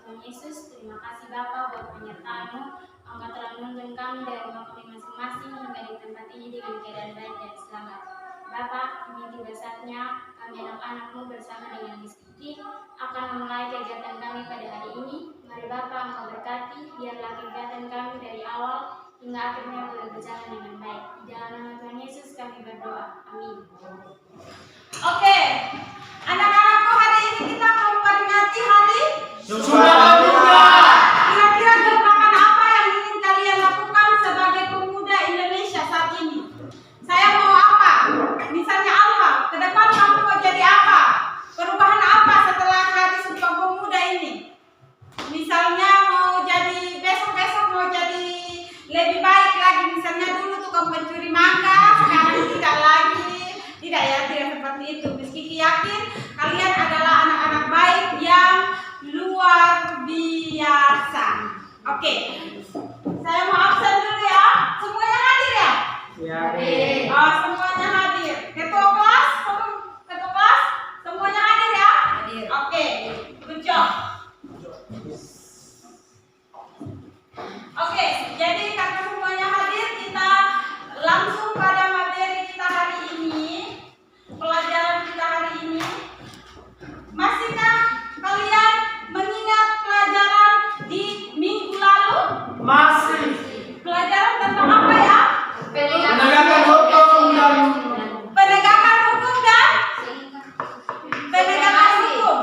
Tuhan Yesus. Terima kasih Bapa buat penyertaan-Mu. Engkau telah menuntun kami dari rumah kami masing-masing hingga di tempat ini dengan keadaan baik dan selamat. Bapa, kini tiba saatnya kami anak-anak-Mu bersama dengan Miss Kiki akan memulai kegiatan kami pada hari ini. Mari Bapa Engkau berkati, biarlah kegiatan kami dari awal hingga akhirnya boleh berjalan dengan baik. Di dalam nama Tuhan Yesus kami berdoa. Amin. Oke, anak-anakku, hari ini kita mau memperingati hari Sumpah Pemuda. Kira-kira gerakan apa yang ingin kalian lakukan sebagai pemuda Indonesia saat ini? Saya mau apa? Misalnya Alfa, ke depan kamu mau jadi apa? Perubahan apa setelah hari Sumpah Pemuda ini? Misalnya mau jadi besok-besok mau jadi lebih baik lagi. Misalnya dulu tukang pencuri mangga, sekarang tidak lagi. Tidak ya, tidak seperti itu. Miss Kiki yakin kalian adalah anak-anak baik yang luar biasa. Oke, saya mau absen dulu ya. Semuanya hadir ya? Ya. Oh, semuanya hadir. Ketua kelas, semuanya hadir ya? Hadir. Oke, good job. Oke, jadi karena semuanya hadir, kita langsung pada materi kita hari ini. Pelajaran kita hari ini. Masihkah kalian mengingat pelajaran di minggu lalu? Masih. Pelajaran tentang apa ya? Penegakan hukum dan Penegakan hukum dan penegakan hukum.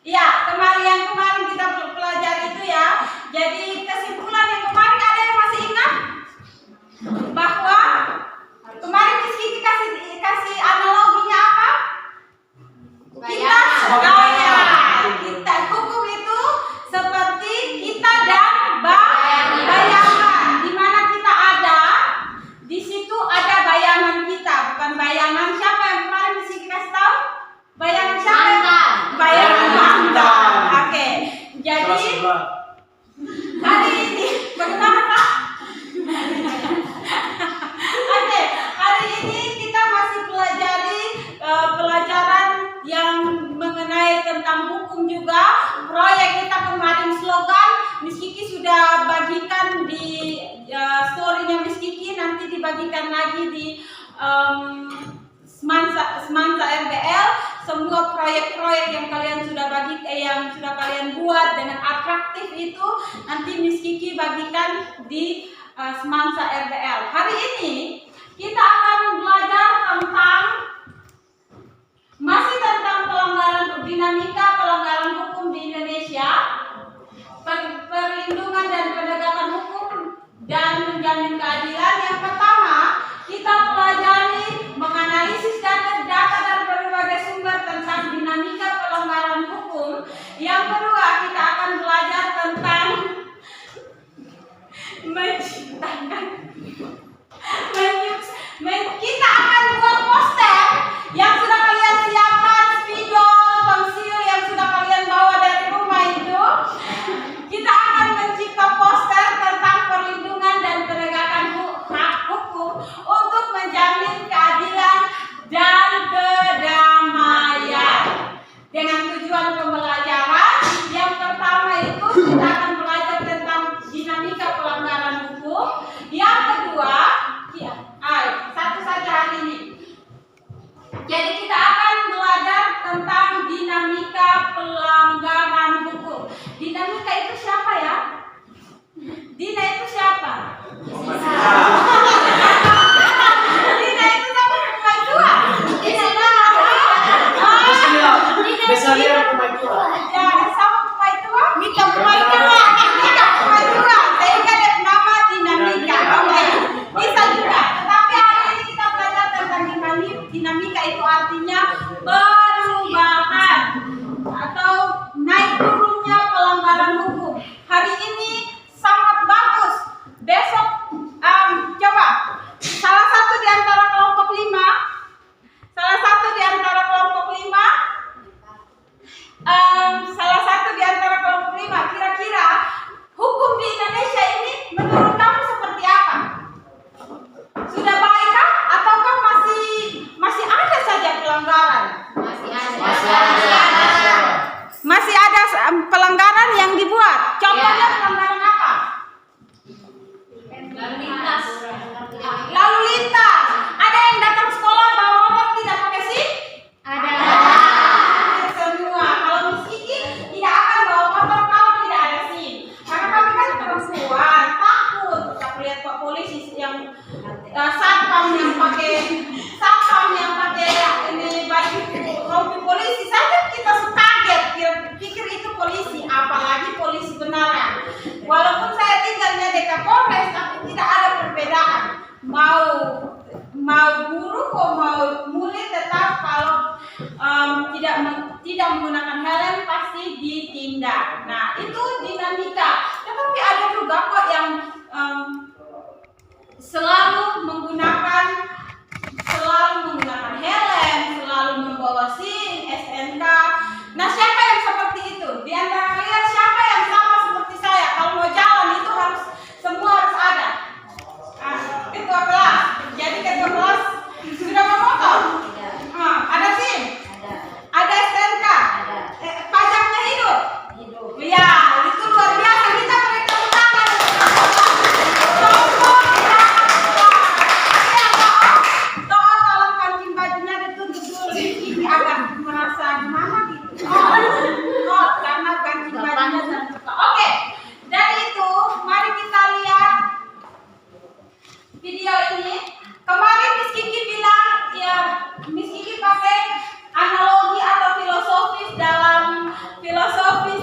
Ya, kemarin kita pelajari itu ya. Jadi kesimpulan yang kemarin ada yang masih ingat? Bahwa kemarin Miss Kiki kasih analoginya apa? Kita hukum itu seperti kita dan bayangan. Di mana kita ada, di situ ada bayangan kita, bukan bayangan siapa yang kemarin Miss Kiki kasih tahu? Bayangan siapa? Bayangan mantan. Oke. Jadi hari ini bagaimana Pak? Oke, hari ini kita masih pelajari pelajaran yang mengenai tentang hukum juga. Proyek kita kemarin slogan Miss Kiki sudah bagikan di story-nya Miss Kiki, nanti dibagikan lagi di Semansa RBL. Semua proyek-proyek yang kalian sudah kalian buat dengan atraktif itu nanti Miss Kiki bagikan di Semansa RBL. Hari ini kita akan belajar tentang dinamika pelanggaran hukum di Indonesia, perlindungan dan penegakan hukum dan menjamin keadilan. Yang pertama, kita pelajari menganalisis data dan berbagai sumber tentang dinamika pelanggaran hukum. Yang kedua, kita akan belajar tentang kita akan buat poster yang sudah kalian siapkan, spidol, pensil yang sudah kalian bawa dari rumah itu. Kita akan mencipta poster tentang perlindungan dan penegakan hak hukum untuk menjamin keadilan dan kedamaian. Dengan tujuan pembelajaran yang pertama itu kita akan belajar tentang dinamika pelanggaran hukum. Yang kedua, satu saja hari ini. Jadi kita akan belajar tentang dinamika pelanggaran hukum. Dinamika itu siapa ya? Dina itu siapa? Dina itu siapa? Pemain tua? Dina itu bisa lihat pemain tua. ya, sama pemain tua? Mika pemain tua. Sehingga ada nama dinamika. Oke, bisa juga. Tetapi hari ini kita belajar tentang dinamika itu artinya perubahan atau naik turunnya pelanggaran hukum. Hari ini sangat bagus. Besok coba salah satu di antara kelompok 5 kira-kira hukum di Indonesia ini menurut kamu seperti apa? Sudah baikkah ataukah masih ada saja pelanggaran? Masih ada pelanggaran yang Lalu lintas. Lalu lintas. Ada yang datang sekolah bawa motor tidak pakai SIM? Ada. Semua. Kalau Miss Kiki tidak akan bawa motor kalau tidak ada SIM. Karena kami kan perempuan, takut kita lihat Pak polisi yang satpam yang pakai ini baju rompi polisi saja kita kaget pikir itu polisi, apalagi polisi beneran. Walaupun saya tinggalnya dekat Polres, tapi tidak ada perbedaan. Mau guru kok mau murid tetap kalau tidak menggunakan helm pasti ditindak. Nah itu dinamika. Tetapi ada juga kok yang selalu menggunakan helm, selalu membawa SIM, SNK. Nah siapa yang seperti itu? Di antara kalian siapa yang sama seperti saya? Kalau mau jalan itu semua harus ada. Ketua kelas. Jadi ketua kelas sudah bawa motor? Ada SIM? Ada SNK? Pajaknya hidup? Ya, itu luar biasa. Kita beri tepuk tangan. Tolong kancing bajunya ditutup dulu. Ini agak merasa gimana gitu. Karena kancing bajunya terbuka. Oke, dari itu mari kita lihat video ini. Kemarin Miss Kiki bilang ya, Miss Kiki pakai analogi atau filosofis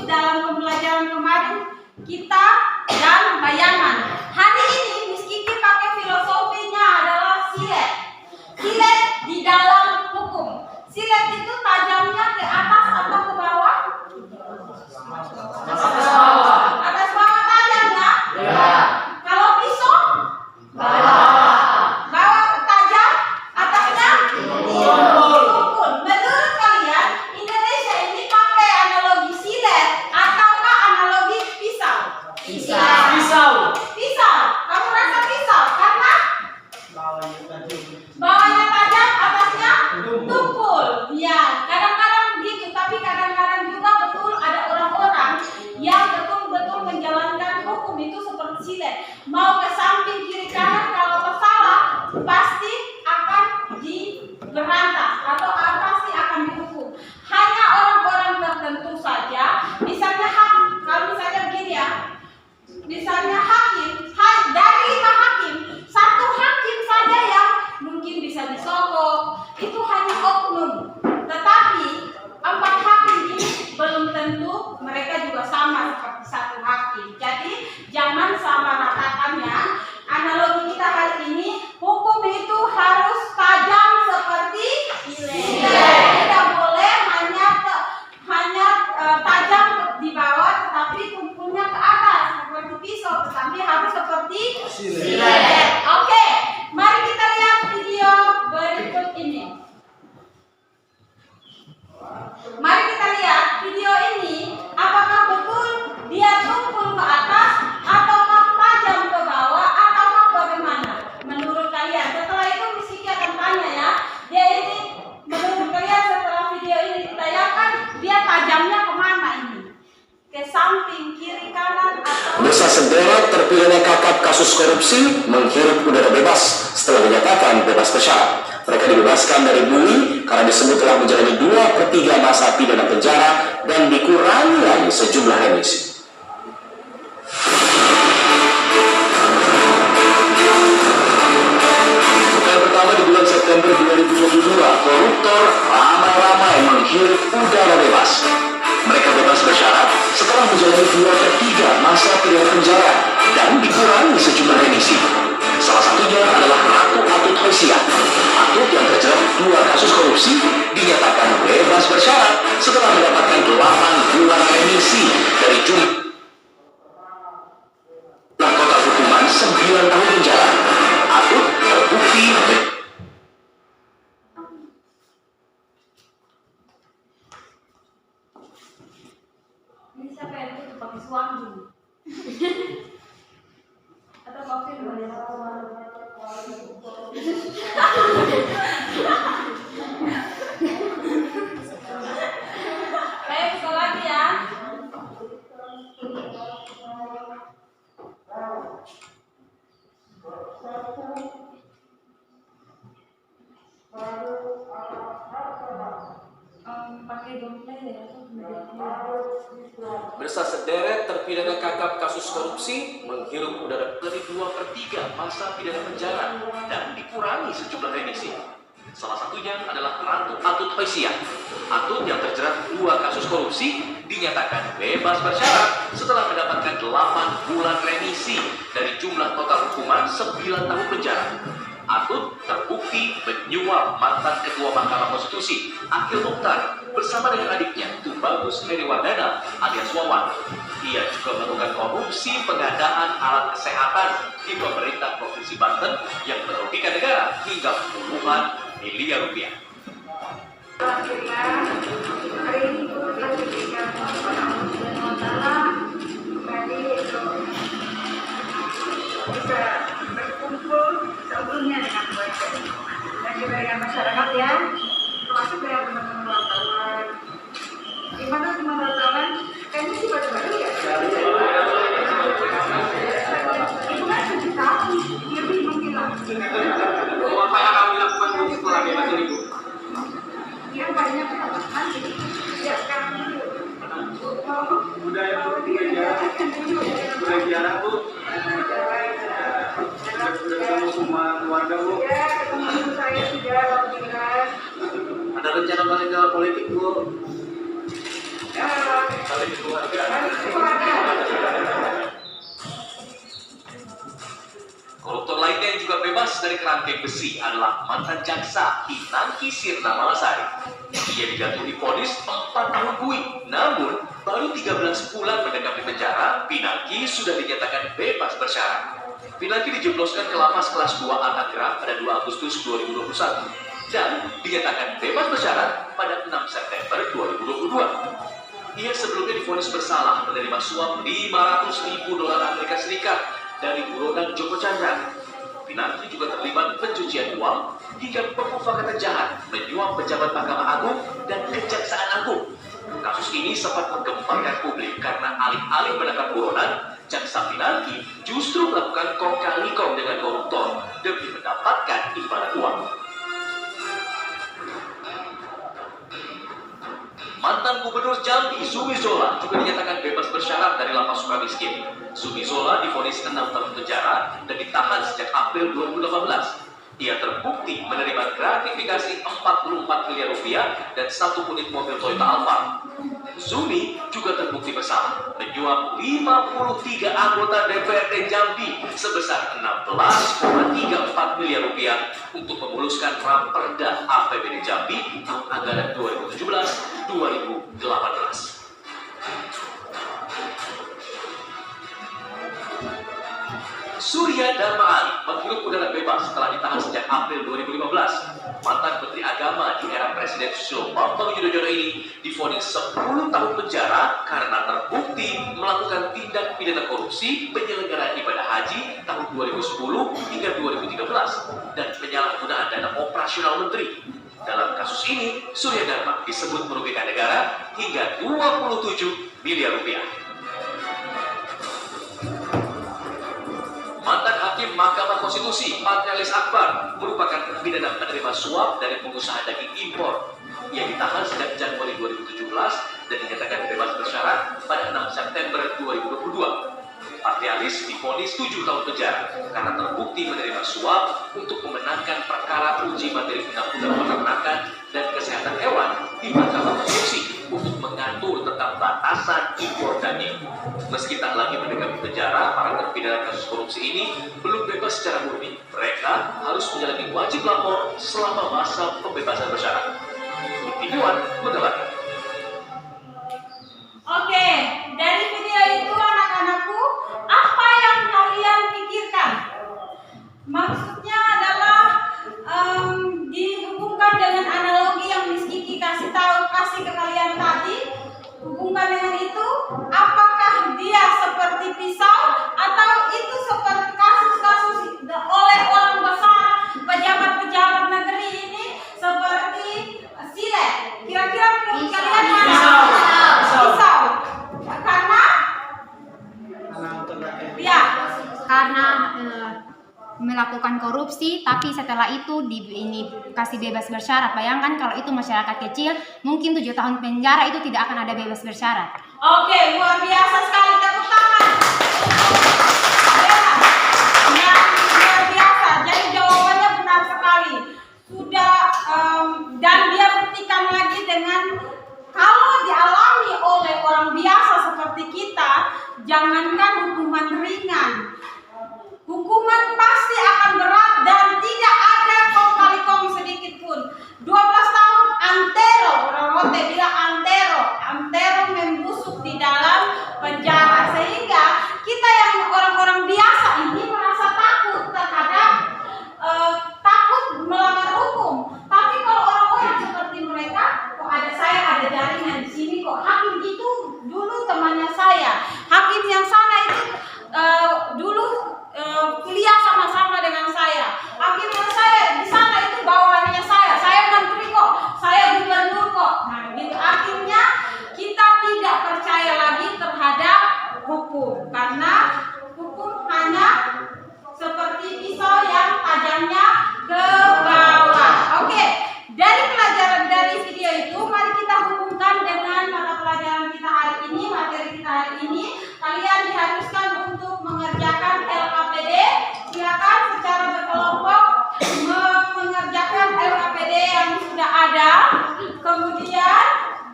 dalam pembelajaran kemarin kita dan bayangan. Hari ini Miss Kiki pakai filosofinya adalah silet. Silet di dalam hukum. Silet itu tajamnya ke atas atau ke bawah? Atas bawah tajamnya? Ya. Kalau pisau? Bawah tajam, atasnya? Tumpul. Menurut kalian Indonesia ini pakai analogi silet ataukah analogi pisau? Pisau. Pisau. Kamu rasa pisau karena bawahnya tajam, atasnya tumpul. Ya, kadang-kadang begitu, tapi kadang-kadang juga betul ada orang-orang yang betul-betul menjalankan hukum itu seperti silet. Mau ke samping kiri kanan, kalau bersalah pasti akan diberantas atau pasti akan dihukum. Hanya orang-orang tertentu saja, misalnya hakim. Kalau misalnya begini ya, misalnya hakim, dari 5 hakim, 1 hakim saja yang mungkin bisa disogok, itu hanya oknum. Tetapi 4 hakim ini belum tentu mereka juga sama seperti 1 hakim. Jadi jangan sama ratakannya. Analogi kita hari ini, hukum itu harus tajam seperti silet. Tidak boleh hanya tajam di bawah, tetapi tumpulnya ke atas seperti pisau, tetapi harus seperti silet. Oke, mari kita lihat video berikut ini. Mari kita lihat video ini, apakah betul dia tumpul ke atas ataukah tajam ke bawah ataukah bagaimana? Menurut kalian, setelah itu Miss Kiki akan tanya ya, dia ini menurut kalian setelah video ini ditayangkan, dia tajamnya kemana ini? Ke samping, kiri, kanan atau? Desa Sederet terpidana kakap kasus korupsi menghirup udara bebas setelah dinyatakan bebas bersyarat. Mereka dibebaskan dari bui karena disebut telah menjalani 2/3 masa pidana penjara dan dikurangi lagi sejumlah remisi. Pekan pertama di bulan September 2022, koruptor ramai-ramai menghirup udara bebas. Mereka bebas bersyarat setelah menjalani 2/3 masa pidana penjara dan dikurangi sejumlah remisi. Salah satunya adalah Ratu Atut Hoisiah. Atut yang terjerat 2 kasus korupsi dinyatakan bebas bersyarat setelah mendapatkan 8 bulan remisi dari jumlah total hukuman 9 tahun penjara. Atut terbukti Ini siapa yang itu pakai suami? Atau pakai Baik, sekali lagi ya. Pemirsa, sederet terpidana kakap kasus korupsi menghirup udara dari 2/3 masa pidana penjara dan dikurangi sejumlah remisi. Salah satunya adalah Ratu Atut Hoisiah. Atut yang terjerat 2 kasus korupsi dinyatakan bebas bersyarat setelah mendapatkan 8 bulan remisi dari jumlah total hukuman 9 tahun penjara. Atut terbukti menyuap mantan Ketua Mahkamah Konstitusi Akil Mukhtar bersama dengan adiknya Tubagus Heriwardana alias Wawan. Ia juga melakukan korupsi pengadaan alat kesehatan di pemerintah Provinsi Banten yang merugikan negara hingga puluhan miliar rupiah. Akhirnya hari ini kita diberikan kepada Allah Subhanahu wa Ta'ala kembali untuk bisa berkumpul seutuhnya dengan keluarga dan juga dengan masyarakat ya, termasuk dengan teman-teman wartawan. Gimana teman wartawan? Kayaknya sih baru-baru ya. Itu kan 7 tahun lebih menghilang. Apa yang kami lakukan setelah bebas ini, Bu? Ya banyak pengalaman jadi ya sekarang dulu. Budaya jarang, Bu. Sudah ketemu sama keluarga, Bu. Ya, ketemu saya sudah alhamdulillah. Ada rencana balik ke politik, Bu? Balik ke keluarga. Koruptor lainnya yang juga bebas dari kerangkeng besi adalah mantan jaksa Pinangki Sirna Malasari. Ia dijatuhi vonis 4 tahun buih, namun baru 13 bulan mendekam di penjara, Pinangki sudah dinyatakan bebas bersyarat. Pinangki dijebloskan ke lapas kelas 2 Anagara pada 2 Agustus 2021 dan dinyatakan bebas bersyarat pada 6 September 2022. Ia sebelumnya divonis bersalah menerima suap $500.000 Amerika Serikat dari buronan Joko Chandra. Pinangki juga terlibat pencucian uang hingga pemufakatan jahat menyuap pejabat Mahkamah Agung dan Kejaksaan Agung. Kasus ini sempat menggemparkan publik karena alih-alih menangkap buronan, jaksa Pinangki justru melakukan kong kali kong dengan koruptor demi mendapatkan imbalan uang. Mantan Gubernur Jambi Zumi Zola juga dinyatakan bebas bersyarat dari lapas Sukamiskin. Zumi Zola divonis 6 tahun penjara dan ditahan sejak April 2018. Ia terbukti menerima gratifikasi 44 miliar rupiah dan 1 unit mobil Toyota Alphard. Zumi juga terbukti bersalah menyuap 53 anggota DPRD Jambi sebesar 16,34 miliar rupiah untuk memuluskan Raperda APBD Jambi tahun anggaran 2017-2018. Surya Dharma Ali menghirup udara bebas setelah ditahan sejak April 2015. Mantan Menteri Agama di era Presiden Susilo Bambang Yudhoyono ini divonis 10 tahun penjara karena terbukti melakukan tindak pidana korupsi penyelenggaraan ibadah haji tahun 2010 hingga 2013 dan penyalahgunaan dana operasional menteri. Dalam kasus ini, Surya Dharma disebut merugikan negara hingga 27 miliar rupiah. Mantan Hakim Mahkamah Konstitusi Patrialis Akbar merupakan terpidana menerima suap dari pengusaha daging impor. Ia ditahan sejak Januari 2017 dan dinyatakan bebas bersyarat pada 6 September 2022. Patrialis divonis 7 tahun penjara karena terbukti menerima suap untuk memenangkan perkara uji materi undang-undang peternakan dan kesehatan hewan di Mahkamah Konstitusi untuk mengatur tentang batasan impor daging. Meski tak lagi mendekam di penjara, para terpidana kasus korupsi ini belum bebas secara murni. Mereka harus menjalani wajib lapor selama masa pembebasan bersyarat. Individuan mengabarkan. Oke, dari video itu anak-anakku, apa yang kalian pikirkan? Maksudnya adalah dihubungkan dengan analogi yang Miss Kiki kasih ke kalian tadi. Hubungkan dengan itu, apakah dia seperti pisau atau itu seperti kasus-kasus oleh orang besar, pejabat-pejabat negeri ini seperti silet? Kira-kira menurut kalian mana? Pisau. Karena melakukan korupsi, tapi setelah itu ini kasih bebas bersyarat. Bayangkan kalau itu masyarakat kecil, mungkin 7 tahun penjara itu tidak akan ada bebas bersyarat. Oke, luar biasa sekali, tepuk tangan. Ya, yang luar biasa. Jadi jawabannya benar sekali. Sudah dan dia buktikan lagi dengan kalau dialami oleh orang biasa seperti kita, jangankan hukuman ringan, hukuman pasti akan berat dan tidak ada kong kali kong sedikit pun. 12 tahun antero, orang Rote bilang antero membusuk di dalam penjara, sehingga kita yang orang-orang biasa ini merasa takut terhadap takut melanggar hukum. Tapi kalau orang-orang seperti mereka, kok ada jaringan di sini kok. Hakim itu dulu temannya saya, hakim yang sana itu dulu kuliah sama-sama dengan saya. Hakim yang saya di sana itu bawahannya saya menteri kok, saya gubernur kok. Nah, gitu akhirnya kita tidak percaya lagi terhadap hukum, karena hukum hanya seperti pisau yang tajamnya ke bawah. Oke, dari pelajaran dari video itu, mari kita hubungkan dengan mata pelajaran kita hari ini, materi kita hari ini. Kalian diharuskan untuk mengerjakan LKPD. Silakan secara berkelompok mengerjakan LKPD yang sudah ada. Kemudian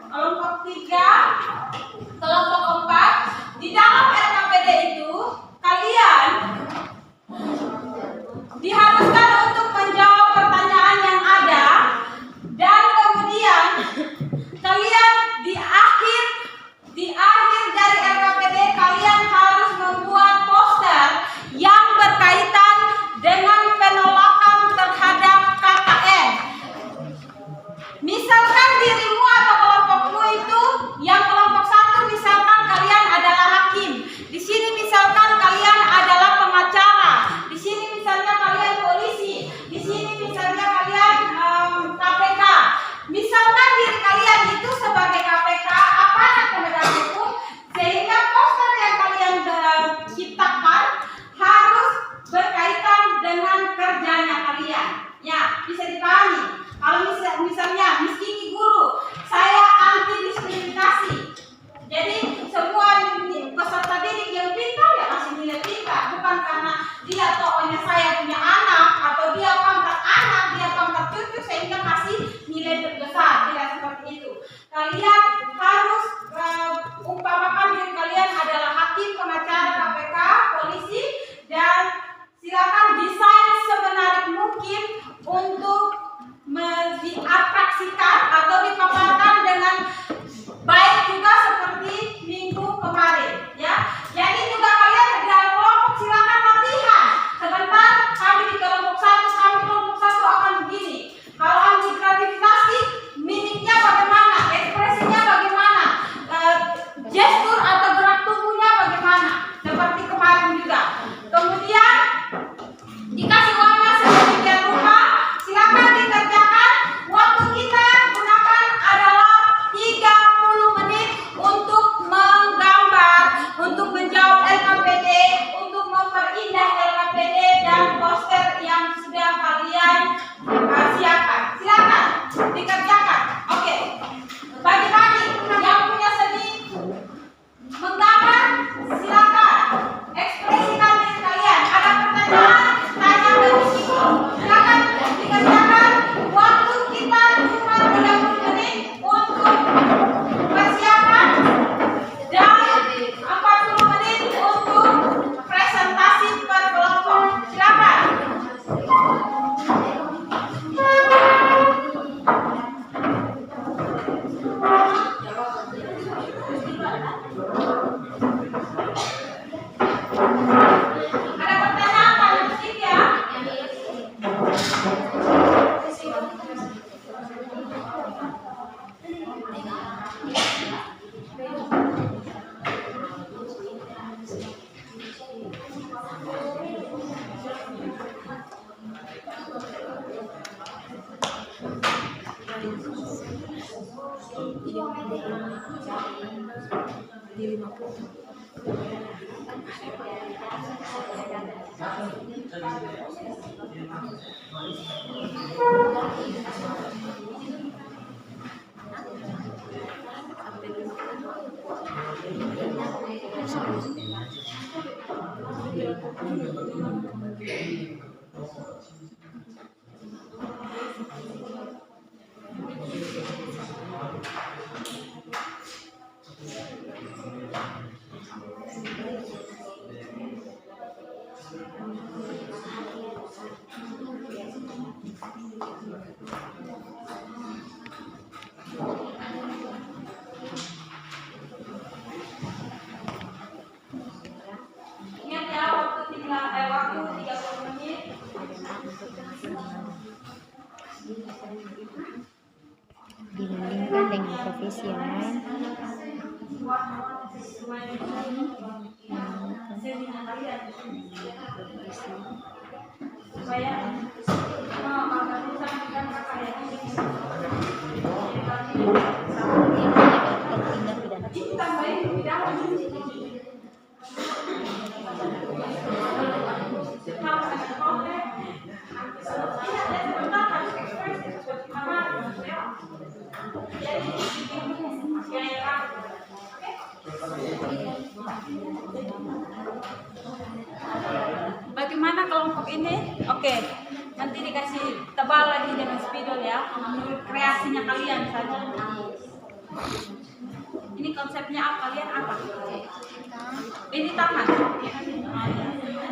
kelompok 3, kelompok 4. Di dalam LKPD itu kalian diharuskan untuk menjawab pertanyaan yang ada, dan kemudian kalian di akhir dari LKPD kalian harus membuat poster yang berkaitan dengan penolakan terhadap KKN. Misalkan dirimu atau kelompokmu itu, yang kelompok 1 misalkan kalian adalah hakim, di sini misalkan kalian adalah pengacara, di sini misalnya kalian polisi, di sini misalnya kalian KPK. Misalkan diri kalian itu sebagai KPK, aparat penegak hukum, sehingga poster yang kalian ciptakan harus berkaitan dengan kerjanya kalian. Ya, bisa dipahami. Kalau misalnya Miss Kiki guru, saya anti diskriminasi. Jadi semua peserta didik yang pintar ya kasih nilai pintar, bukan karena dia tokohnya saya punya anak atau dia pangkat anak, dia pangkat cucu sehingga kasih nilai besar. Tidak seperti itu. Kalian harus umpamakan diri kalian adalah hakim, pengacara, KPK, polisi, dan silakan desain semenarik mungkin untuk diatraksikan atau dipaparkan dengan baik juga seperti minggu kemarin, ya. Jadi juga kalian di dalam kelompok silakan latihan. Sebentar kami di kelompok 1, kami kelompok 1 akan begini. Kalau anti gratifikasi, mimiknya bagaimana, ekspresinya bagaimana, gestur atau gerak tubuhnya bagaimana, seperti kemarin juga. Kemudian dikasih warna sedemikian rupa, silakan dikerjakan. Waktu kita gunakan adalah 30 menit untuk menggambar, untuk menjawab LKPD, untuk memperindah LKPD dan poster yang sudah kalian siapkan. Silakan dikerjakan. Oke. Bagi-bagi yang punya seni menggambar, silakan ekspresikan diri kalian. Ada pertanyaan, tanya ke Miss. Silakan dikerjakan. Waktu kita cuma 30 menit untuk persiapan dan 40 menit untuk presentasi per kelompok. Silakan. Ada pertanyaan, tanya Miss ya. Ingat ya, waktu 30 menit. Dibandingkan dengan profesional, Bagaimana kelompok ini? Oke, nanti dikasih tebal lagi dengan spidol ya, menurut kreasinya kalian saja. Ini konsepnya apa? Kalian apa? Ini tangan.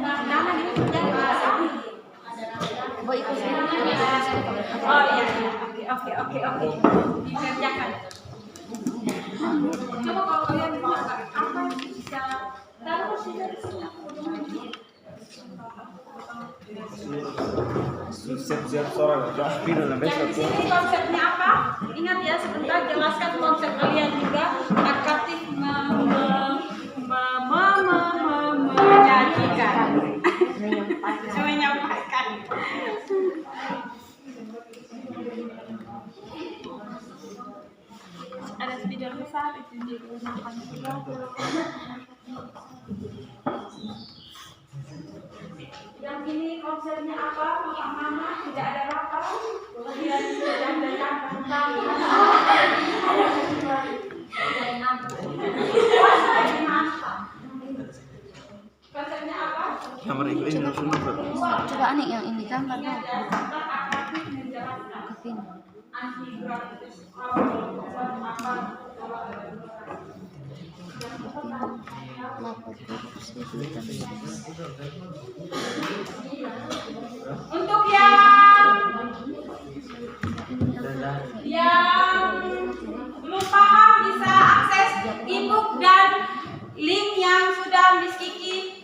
Tangan ini senjata. Oh iya, oke. Dikerjakan. Coba kalau kalian mau apa yang bisa taruh sini dari sini. Siap-siap sore, spidol na Yang di sini konsepnya apa? Ingat ya, sebentar jelaskan konsep kalian juga. Aktif menyajikan, menyampaikan. Ada spidol besar itu digunakan juga. Yang ini konsepnya apa? Mama tidak ada lapar. Kemudian sedang datang tentang konsepnya apa? Kamera itu ini langsung nonton. coba aneh yang ini gambar tuh. Kevin. Untuk yang belum paham bisa akses ebook dan link yang sudah Miss Kiki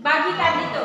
bagikan itu.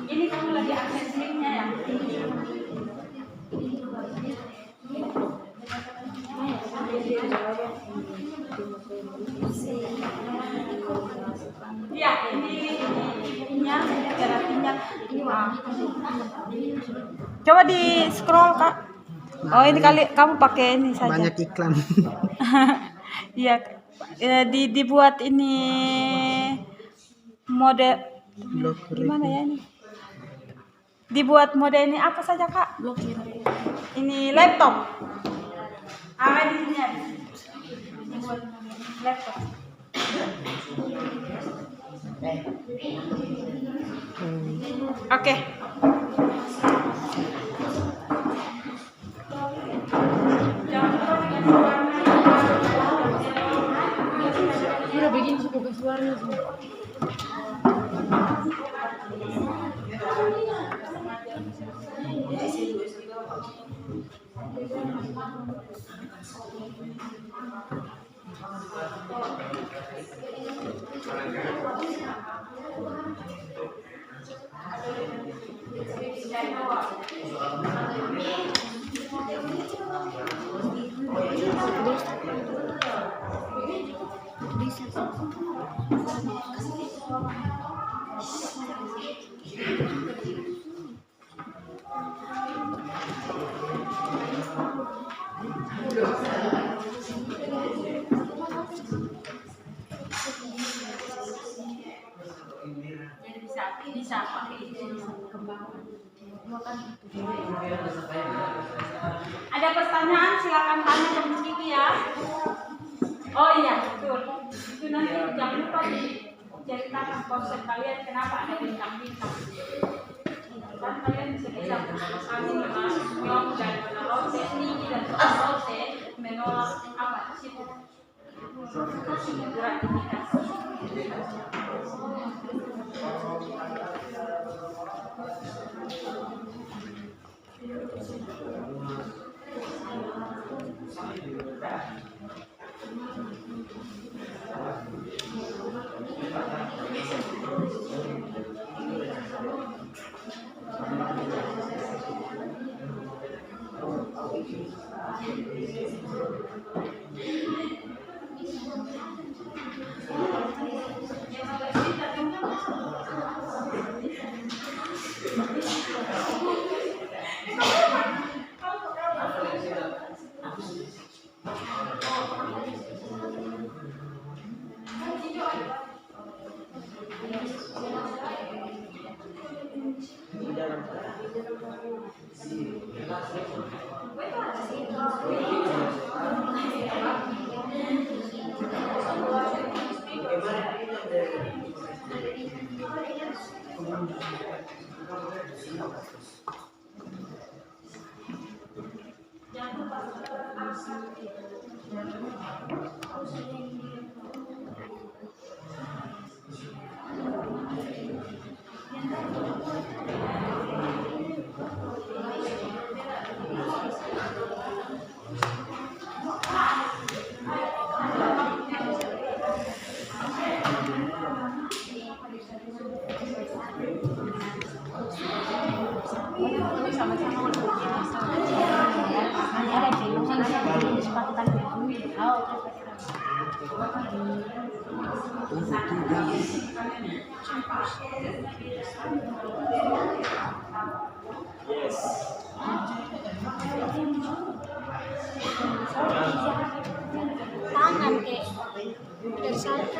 Ini kamu lagi akses linknya ya? Iya, ini linknya, terapinya. Coba di scroll Kak. Oh ini kali kamu pakai ini saja. Banyak iklan. Iya, dibuat ini mode gimana ya ini? Dibuat mode ini apa saja Kak? Ini laptop. Di sini ada. Dibuat laptop. Oke. Jadi bisa pakai itu Ada pertanyaan silakan tanya ke Miss Kiki ya. Oh iya betul. Itu nanti jangan lupa diceritakan konsep kalian kenapa ada bintang-bintang. Kan kalian bisa kami nyong dan menolak tinggi dan menolak menolak apa sih? Gratifikasi. Tangan kayak dari satu.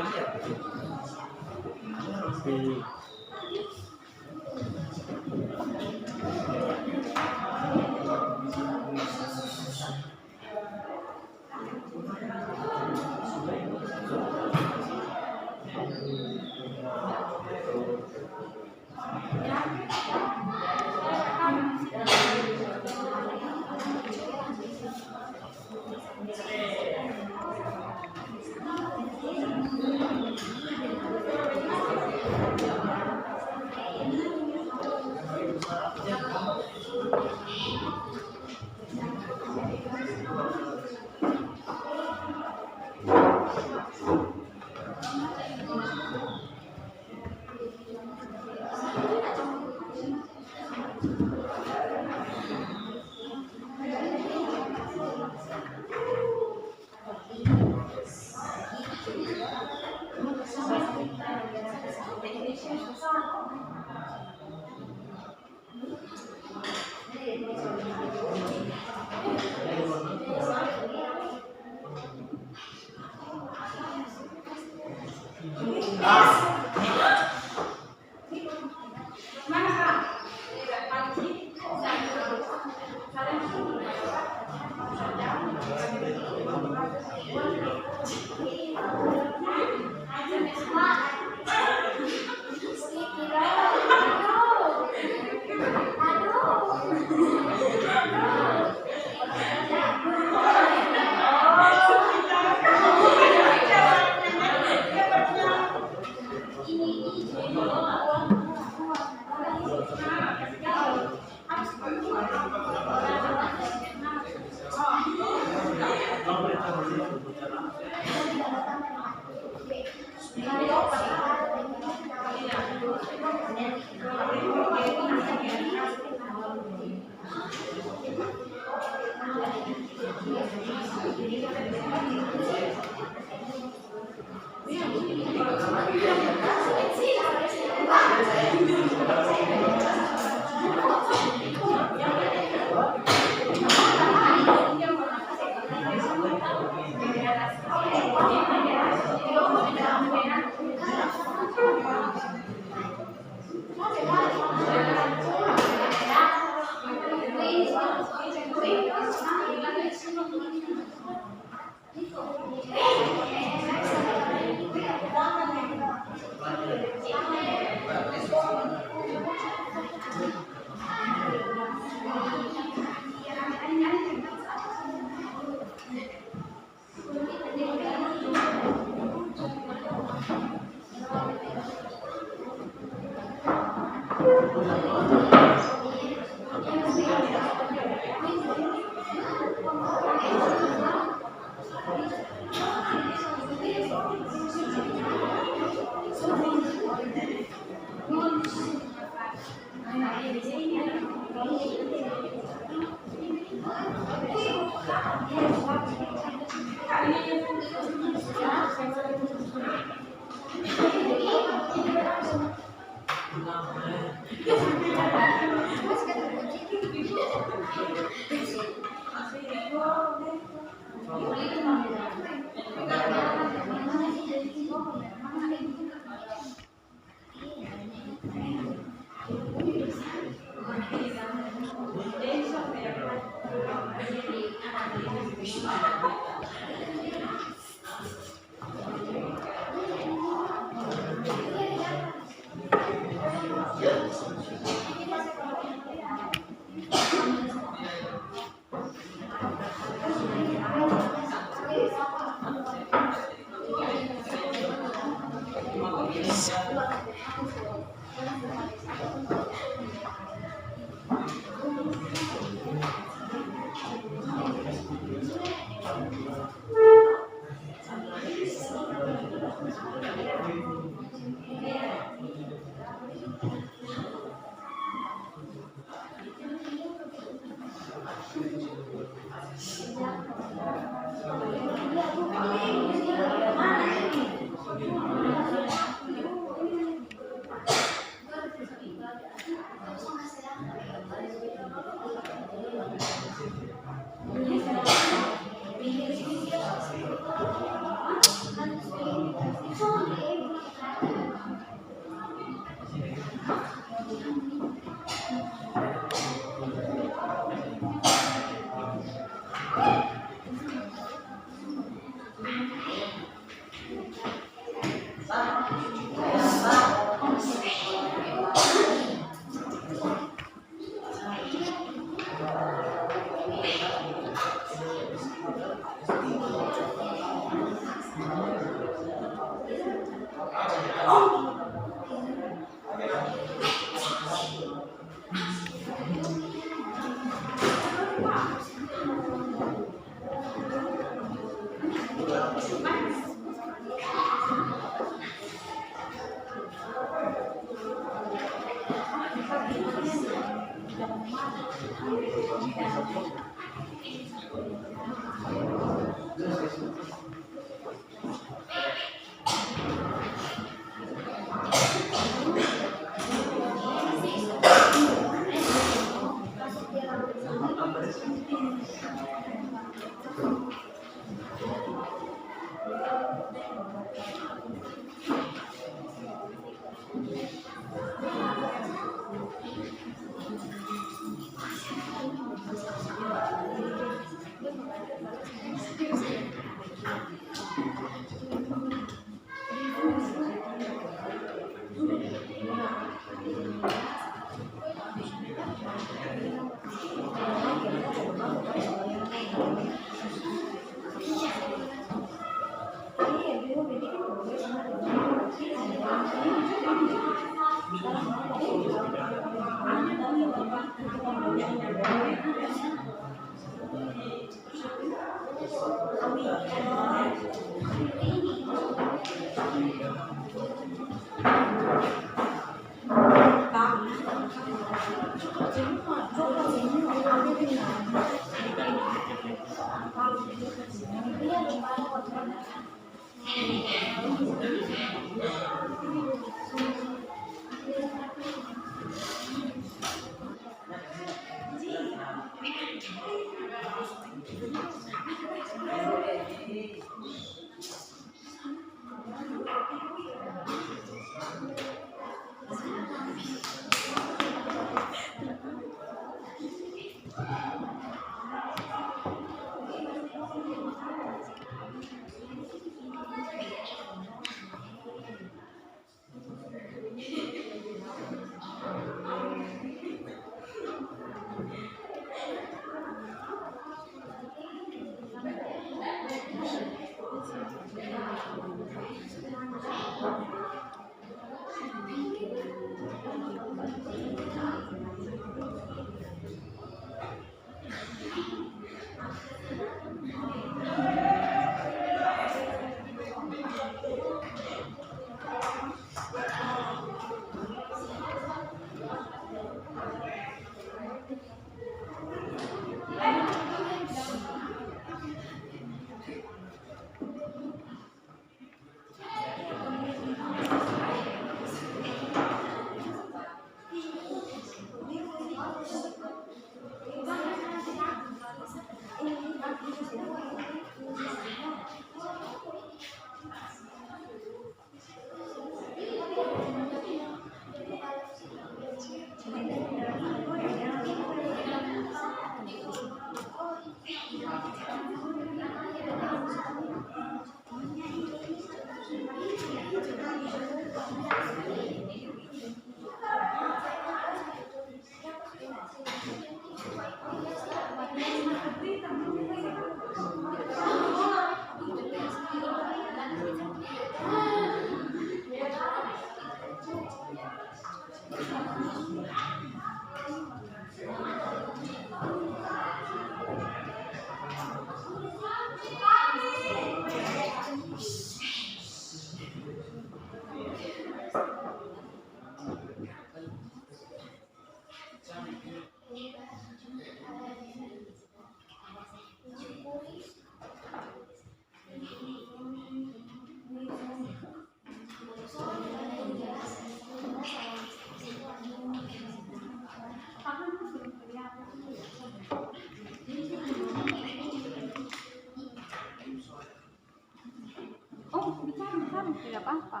Oh, bicara, tidak apa-apa.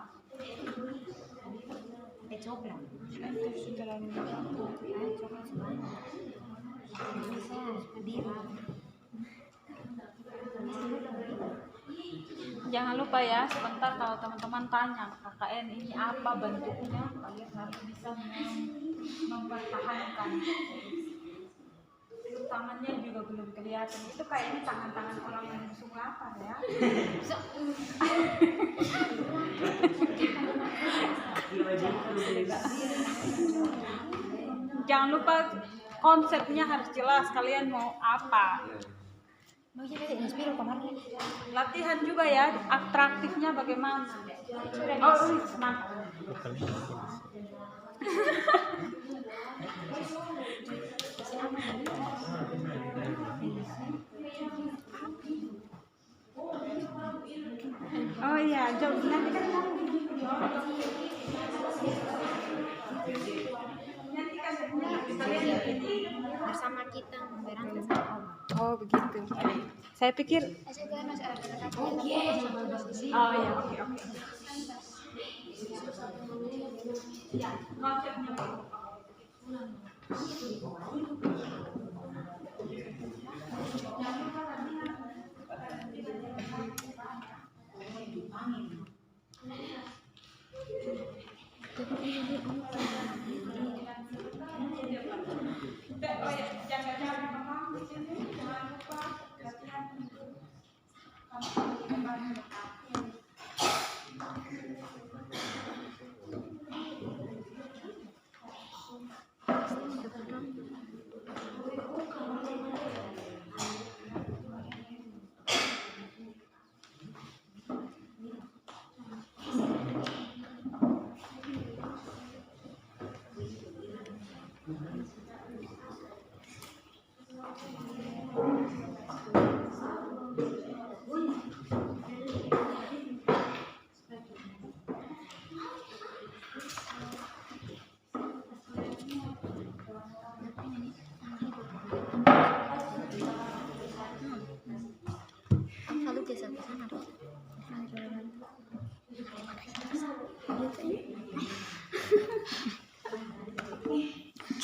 Coklat. Coklat sebanyak. Jangan lupa ya, sebentar kalau teman-teman tanya KKN ini apa bentuknya, kalian harus bisa mempertahankan. Itu tangannya juga belum kelihatan. Itu kayak ini tangan-tangan orang yang suka apa ya? Jangan lupa konsepnya harus jelas, kalian mau apa. Latihan juga ya, atraktifnya bagaimana. Oh, semangat. Oh iya, jauh nanti kan bersama kita memberantas narkoba. oh begitu. Saya pikir oh ya, oke. Ya, konsepnya.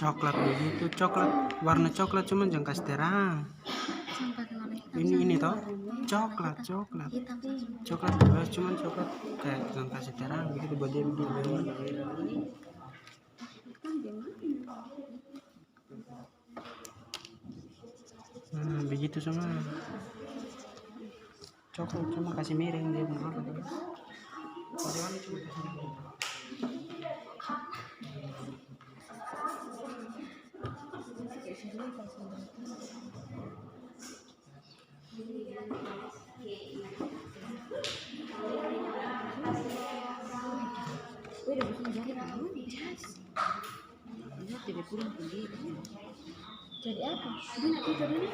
coklat begitu, coklat warna coklat cuman jangan kasih terang. Ini toh coklat bebas cuman coklat kayak jangan kasih terang begitu buat dia begini. Begitu semua coklat cuma kasih miring dia mau apa tuh. Warna cuma kasih miring. Jadi apa? Ini nanti jadi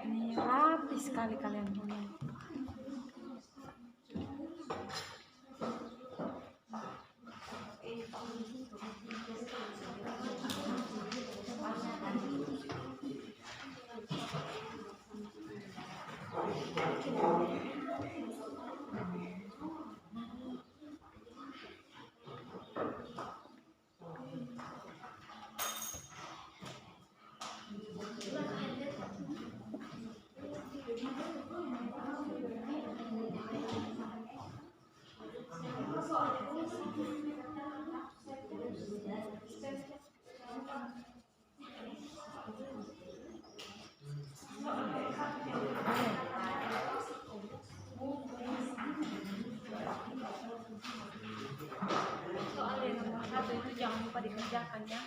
Ini rapi sekali kalian punya. Soal yang nomor 1 itu jangan lupa dikerjakan ya.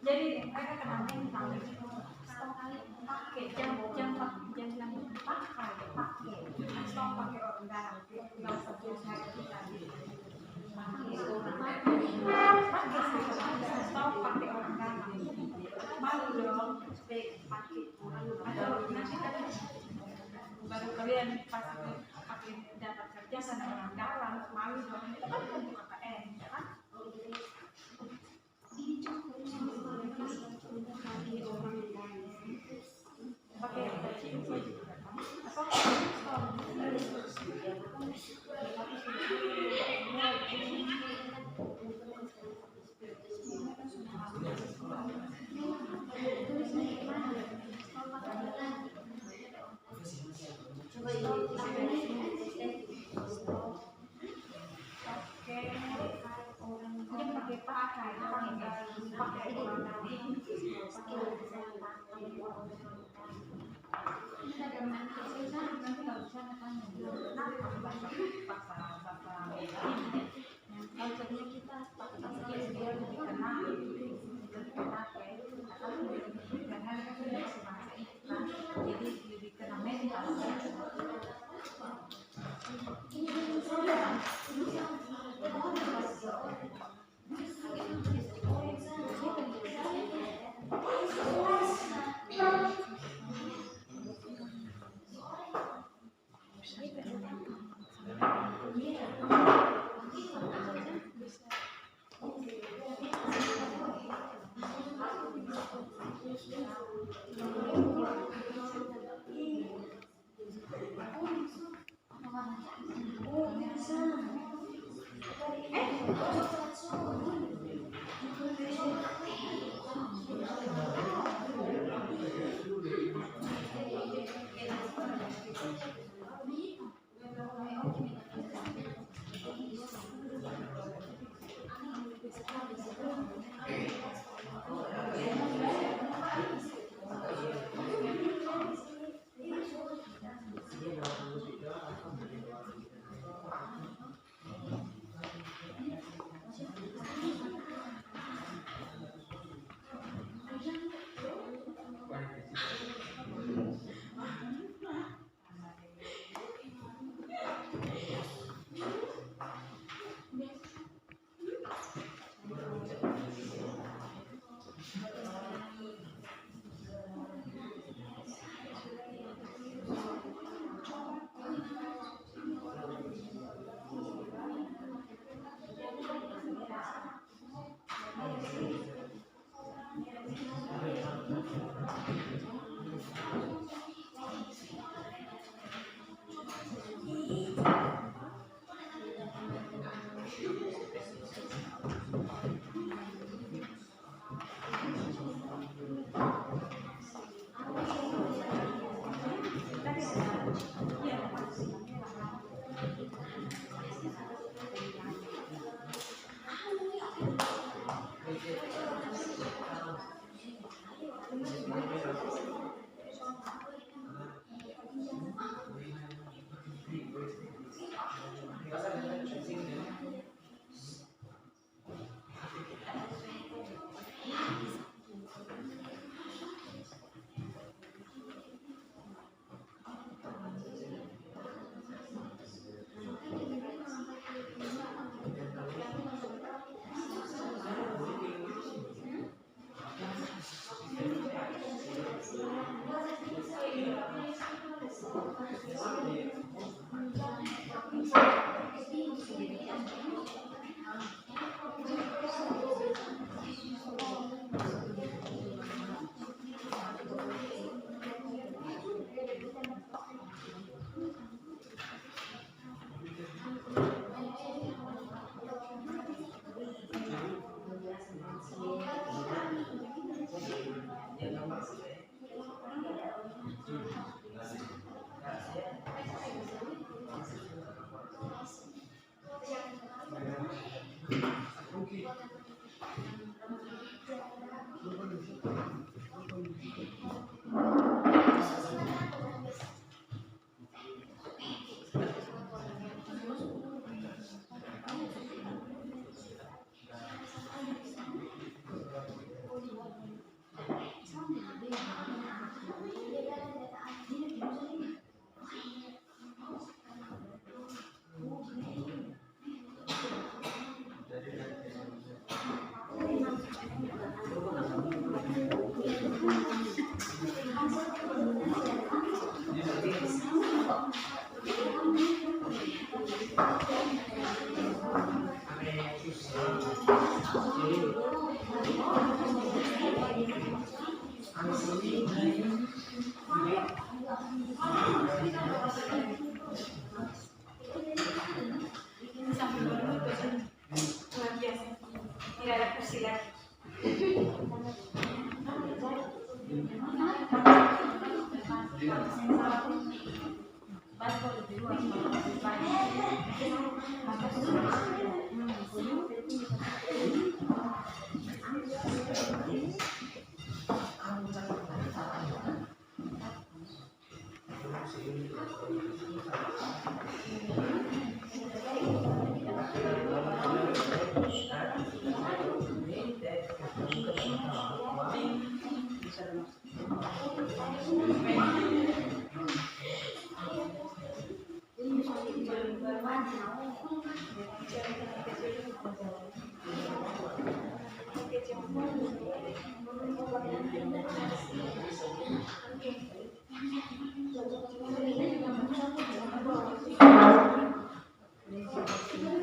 Jadi mereka kena mental pakai jam pakai stop pakai orang dalam nggak usah hari kita stop pakai orang dalam malu dong pakai atau nanti kan baru kalian pakai dapat kerja sama orang dalam malu dong itu kan untuk KKN ya kan. Pakai pakai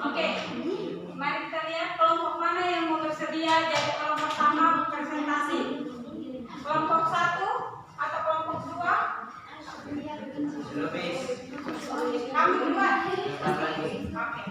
Oke, mari kita lihat kelompok mana yang mau bersedia jadi kelompok pertama presentasi. Kelompok 1 atau kelompok 2? Kami duluan. Oke.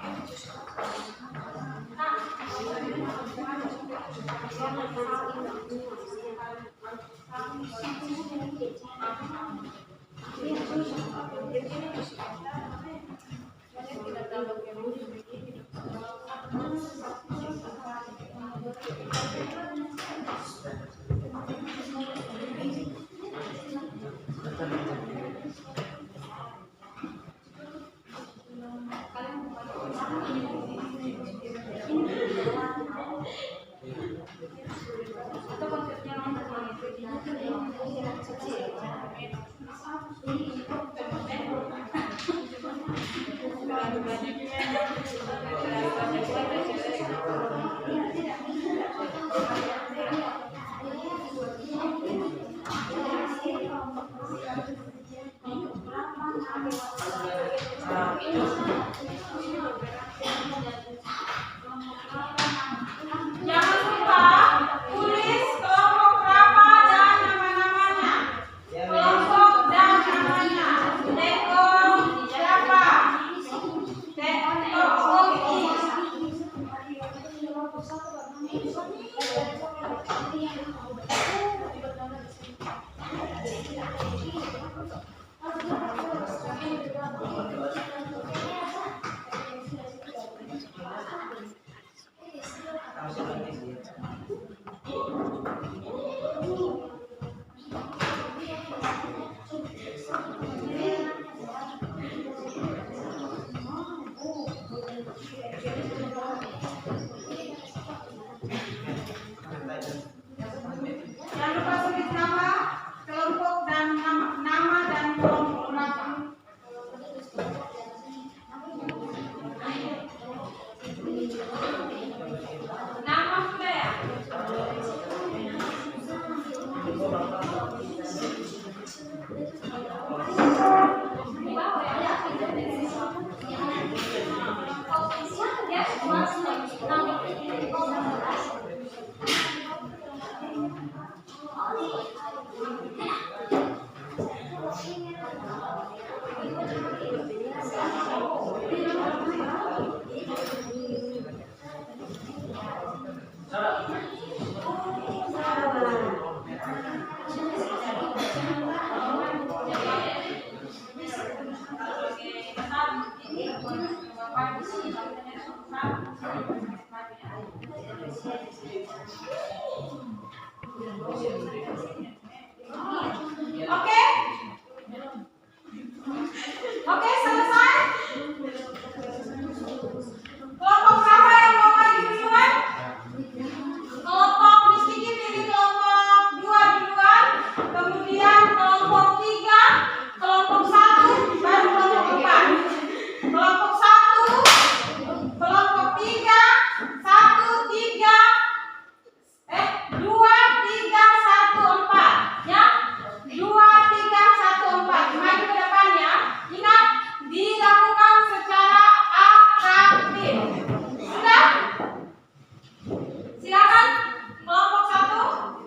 Jangan lupa tulis kelompok berapa dan nama-namanya. Kelompok dan namanya. Teko siapa? Teko Oki. Jangan lupa tulis nama, kelompok dan nama dan kelompok berapa. Nama sudah ya? Oke? Oke, selesai? Kelompok berapa yang mau maju duluan? Kelompok miskin pilih kelompok 2 duluan, kemudian kelompok 3, kelompok 1, baru kelompok 4. Kelompok 1, kelompok 3, 1, 3, 2, 3, 1, 4. Ya? 2, 3, 1, 4. Maju ke depan ya. Ingat, dilakukan secara aktif. Sudah? Silakan kelompok 1.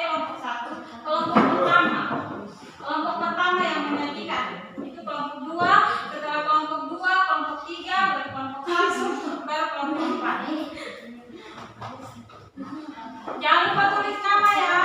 Kelompok 1. Kelompok pertama. Kelompok pertama yang menyajikan. Itu kelompok 2, setelah kelompok 2, kelompok 3, baru kelompok 1, baru kelompok 4. Jangan lupa tulis nama ya.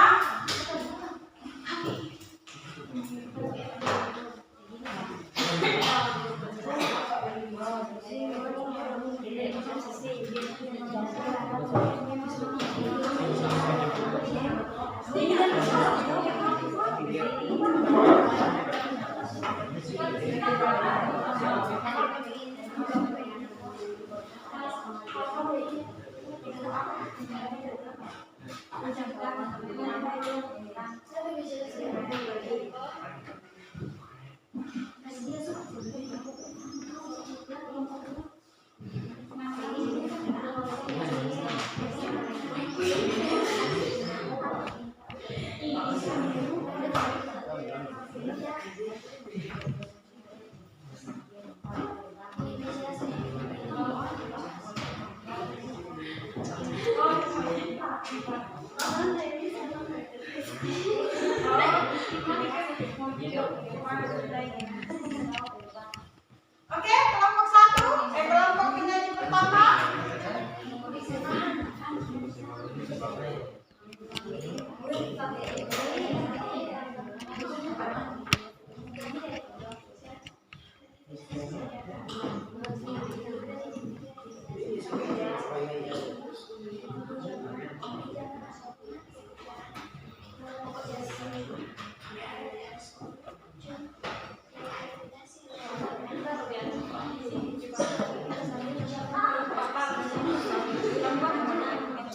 Oke, kelompok 1, kelompok penyanyi pertama.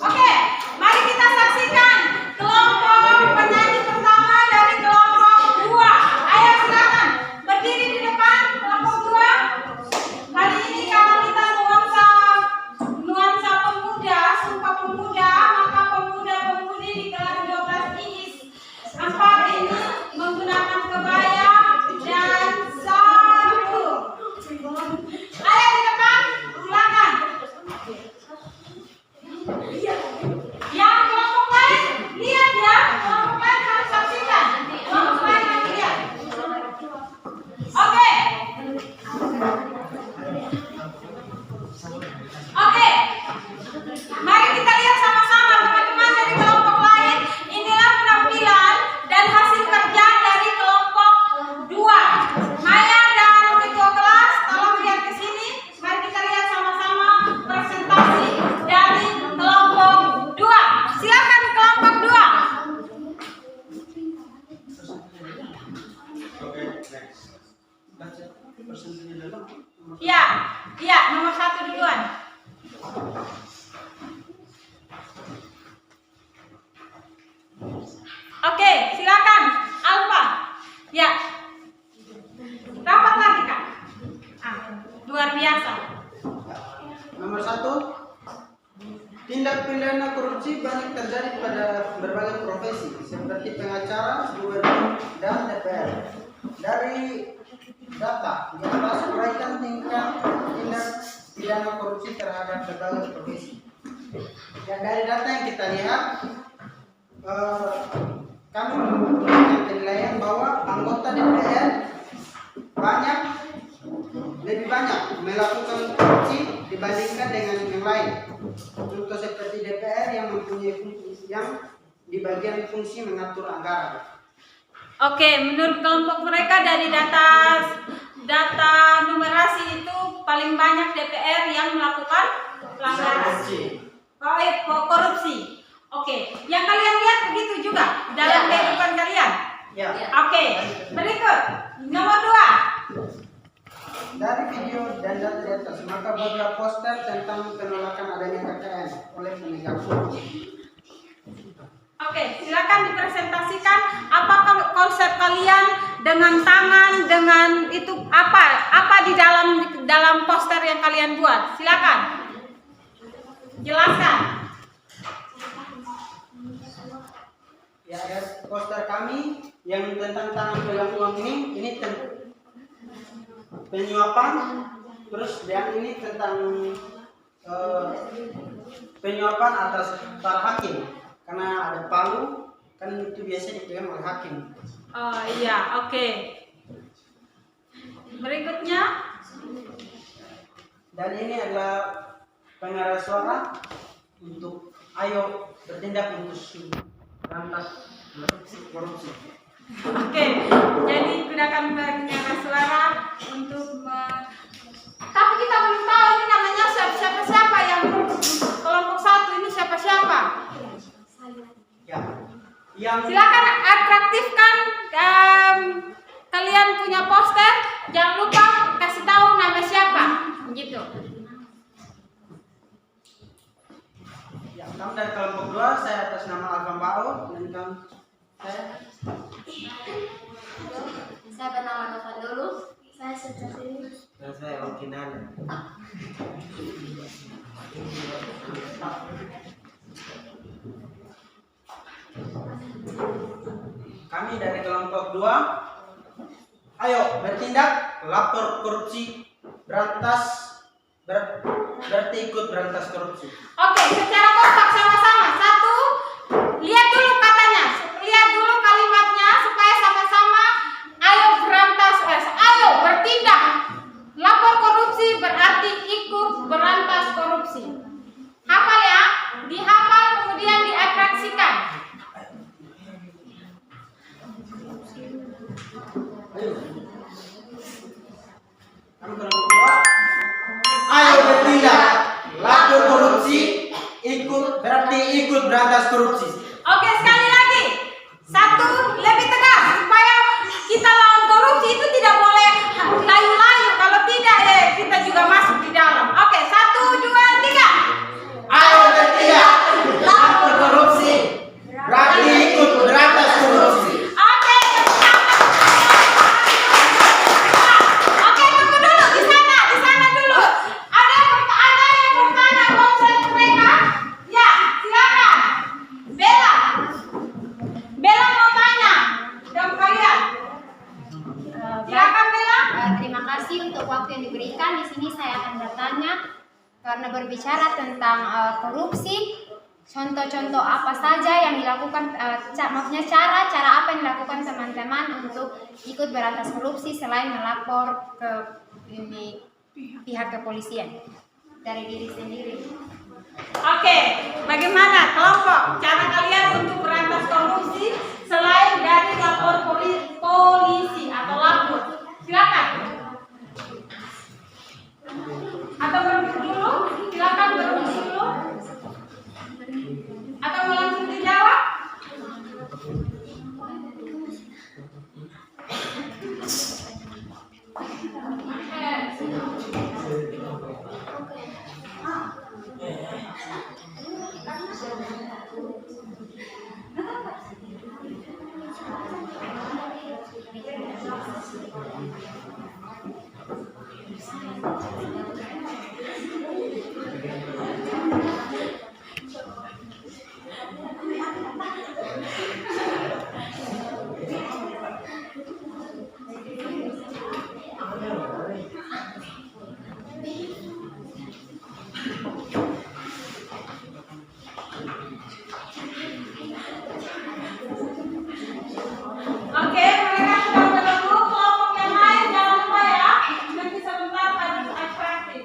Oke, mari kita saksikan kelompok penyanyi pertama dari kelompok 2. Ayo silakan berdiri di depan kelompok 2. Hari ini karena kita nuansa pemuda, sumpah pemuda, maka pemuda-pemudi di kelas 12 ini 4 ini menggunakan kebaya dan sarung. Ayo di depan, silakan. Yang kelompok lain, lihat ya. Kelompok lain harus saksikan. Kelompok lain harus lihat. Oke. Oke. Mari kita lihat sama-sama teman-teman dari kelompok lain. Inilah penampilan dan hasil kerja dari kelompok 2. Maya dan ketua kelas, tolong lihat ke sini. Mari kita lihat sama-sama presentasi dari kelompok 2. Silakan kelompok 2. Iya, nomor 1 duluan. Oke, silakan Alfa. Ya. Rapat lagi Kak. Luar biasa. Nomor 1, tindak pidana korupsi banyak terjadi pada berbagai profesi seperti pengacara, gubernur, dan DPR. Dari data di atas uraikan tingkat tindak pidana korupsi terhadap berbagai profesi. Dan dari data yang kita lihat, kami memberikan penilaian bahwa anggota DPR lebih banyak melakukan korupsi dibandingkan dengan yang lain. Contoh seperti DPR yang mempunyai fungsi yang di bagian fungsi mengatur anggaran. Oke, menurut kelompok mereka dari data numerasi itu paling banyak DPR yang melakukan pelanggaran korupsi. Oke, yang kalian lihat begitu juga dalam kehidupan kalian. Ya. Oke, berikut nomor 2. Dari video dan data di atas, maka buatlah poster tentang penolakan adanya KKN oleh penegak hukum. Oke, silakan dipresentasikan apa konsep kalian dengan tangan, dengan itu apa di dalam poster yang kalian buat. Silakan. Jelaskan. Ya, ada poster kami yang tentang tangan pegang uang ini penyuapan, terus yang ini tentang penyuapan atas para hakim, karena ada palu kan itu biasa dipegang oleh hakim. Oh iya, oke. Berikutnya, dan ini adalah pengeras suara untuk ayo bertindak untuk berantas korupsi. oke. Jadi gunakan pengeras suara untuk tapi kita belum tahu ini namanya siapa yang kelompok 1 ini siapa. Ya. Yang Silakan atraktifkan kalian punya poster, jangan lupa kasih tahu nama siapa, gitu. Ya, kami dari kelompok 2, saya atas nama Alfa Mbao dan kami Saya bernama Nova dulu. Saya Sejati. dan saya Okinana. Kami dari kelompok 2, ayo bertindak, lapor korupsi, berarti ikut berantas korupsi. Oke, secara kompak sama-sama. 1, lihat dulu katanya, lihat dulu kalimatnya supaya sama-sama ayo berantas, ayo bertindak. Lapor korupsi berarti ikut berantas korupsi. Hafal ya, dihafal kemudian diatraksikan. Kami kelompok 2, ayo bertindak, lapor korupsi, berarti ikut berantas korupsi. Oke, sekali lagi. 1, lebih tegas supaya kita lawan korupsi itu tidak boleh layu-layu. Kalau tidak, kita juga masuk di dalam. Oke, 1, 2, 3. Ayo bertindak, lapor korupsi, berarti ikut berantas korupsi. Oke, tunggu dulu di sana dulu. Ada yang bertanya komplek mereka? Ya, silakan. Bella mau tanya dong kalian. Silakan Bella. Terima kasih untuk waktu yang diberikan. Di sini saya akan bertanya karena berbicara tentang korupsi. Contoh-contoh apa saja yang dilakukan, maksudnya cara apa yang dilakukan teman-teman untuk ikut berantas korupsi selain melapor ke pihak kepolisian dari diri sendiri. Oke, bagaimana kelompok cara kalian untuk berantas korupsi selain dari lapor polisi atau lapor? Silakan. Atau berhenti dulu? Silakan berhenti dulu. Atau mau langsung dijawab? Oke, mereka sudah menunggu. Kelompok yang lain jangan lupa ya. Nanti sebentar harus atraktif.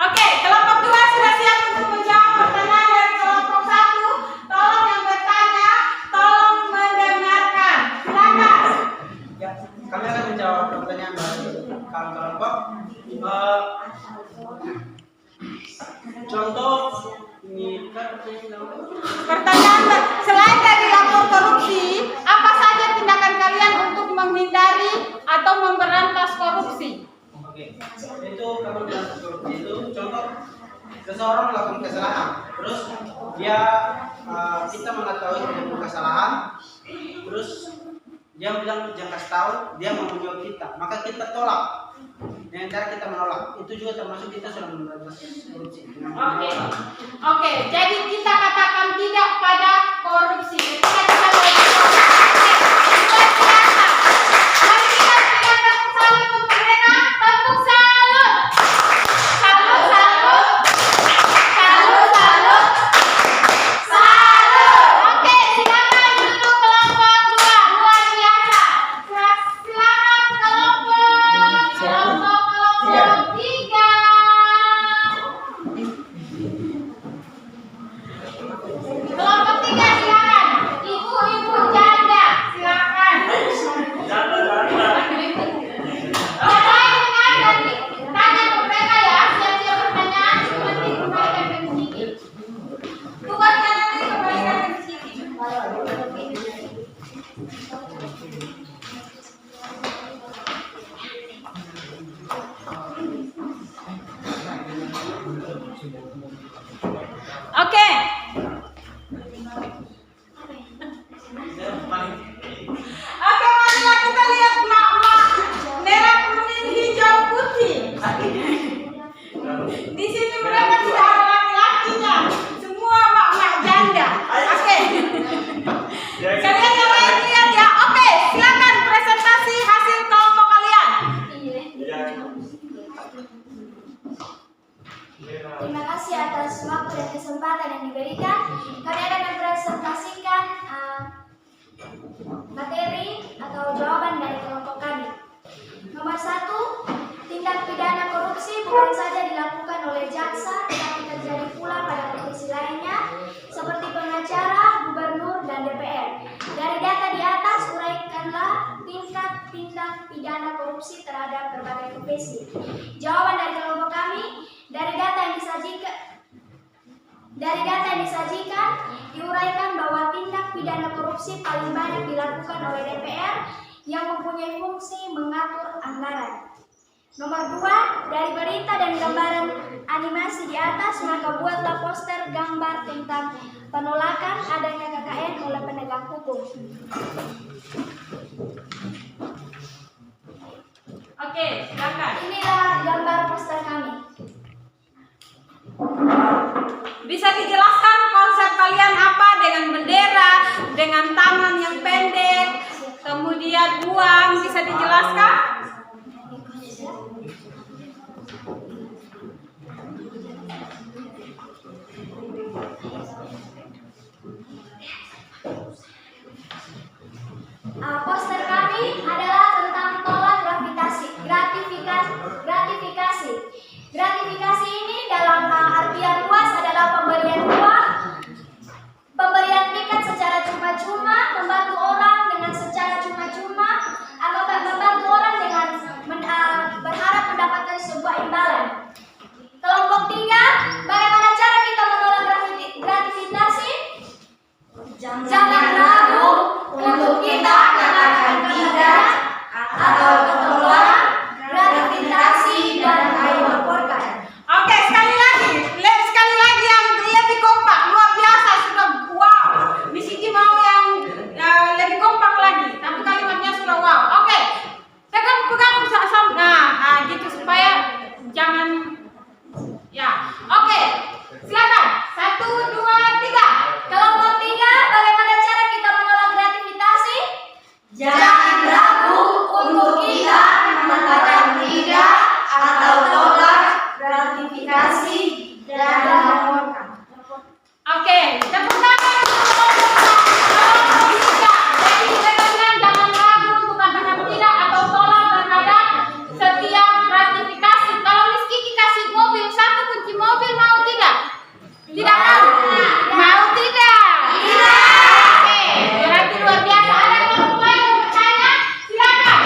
Oke, kelompok 2 sudah siap untuk menjawab pertanyaan dari kelompok 1. Tolong yang bertanya, tolong mendengarkan. Silakan. Ya, kami akan menjawab pertanyaan dari kelompok. Contoh ini Pertanyaan selain dari lapor korupsi, apa saja tindakan kalian untuk menghindari atau memberantas korupsi? Oke, itu kami bilang korupsi itu contoh seseorang melakukan kesalahan, terus kita mengetahui dia punya kesalahan, terus dia bilang jangan kasih tahu, dia mau menjawab kita, maka kita tolak. Dengan cara kita menolak, itu juga termasuk kita sudah memberantas korupsi. Oke, jadi kita katakan tidak pada korupsi. Ketika kita melakukan korupsi, mulai biasa. Mari kita berikan tepuk salut untuk mereka. Tepuk salut. Salut, salut. Salut, salut. Salut. Oke, silakan untuk kelompok 2. Luar biasa. Silakan kelompok 3. Kelompok 3 silakan. Ibu tindak pidana korupsi terhadap berbagai profesi? Jawaban dari kelompok kami, dari data yang disajikan diuraikan bahwa tindak pidana korupsi paling banyak dilakukan oleh DPR yang mempunyai fungsi mengatur anggaran. Nomor 2, dari berita dan gambaran animasi di atas, maka buatlah poster gambar tentang penolakan adanya KKN oleh penegak hukum. Oke, silakan. Inilah gambar poster kami. Bisa dijelaskan konsep kalian apa dengan bendera, dengan tangan yang pendek, kemudian uang, bisa dijelaskan? Poster kami adalah tentang tolak gratifikasi. Gratifikasi ini dalam artian luas adalah pemberian uang, pemberian tiket secara cuma-cuma, membantu orang dengan secara cuma-cuma, atau membantu orang dengan berharap mendapatkan sebuah imbalan. Kelompok 3, bagaimana cara kita menolak gratifikasi? Jangan ragu untuk kita katakan tidak atau menolak gratifikasi dan ayo laporkan. Oke, sekali lagi yang lebih kompak, luar biasa, sudah wow. Miss Kiki mau yang lebih kompak lagi, tapi kalimatnya sudah wow. Oke, pegang gitu supaya jangan ya. Oke, silakan. 1, 2, 3. Kelompok 3, bagaimana cara kita menolak gratifikasi? Jangan ragu untuk kita mengatakan tidak atau tolak gratifikasi dan melaporkan. Oke, tepuk tangan untuk kelompok 3. Jadi benar-benar jangan ragu untuk katakan tidak atau tolak terhadap setiap gratifikasi. Kalau Miss Kiki kasih mobil 1 kunci mobil, mau tidak? Tidak mau? Mau tidak? Tidak. Oke, berarti luar biasa. Ada kelompok lain yang bertanya? Silakan.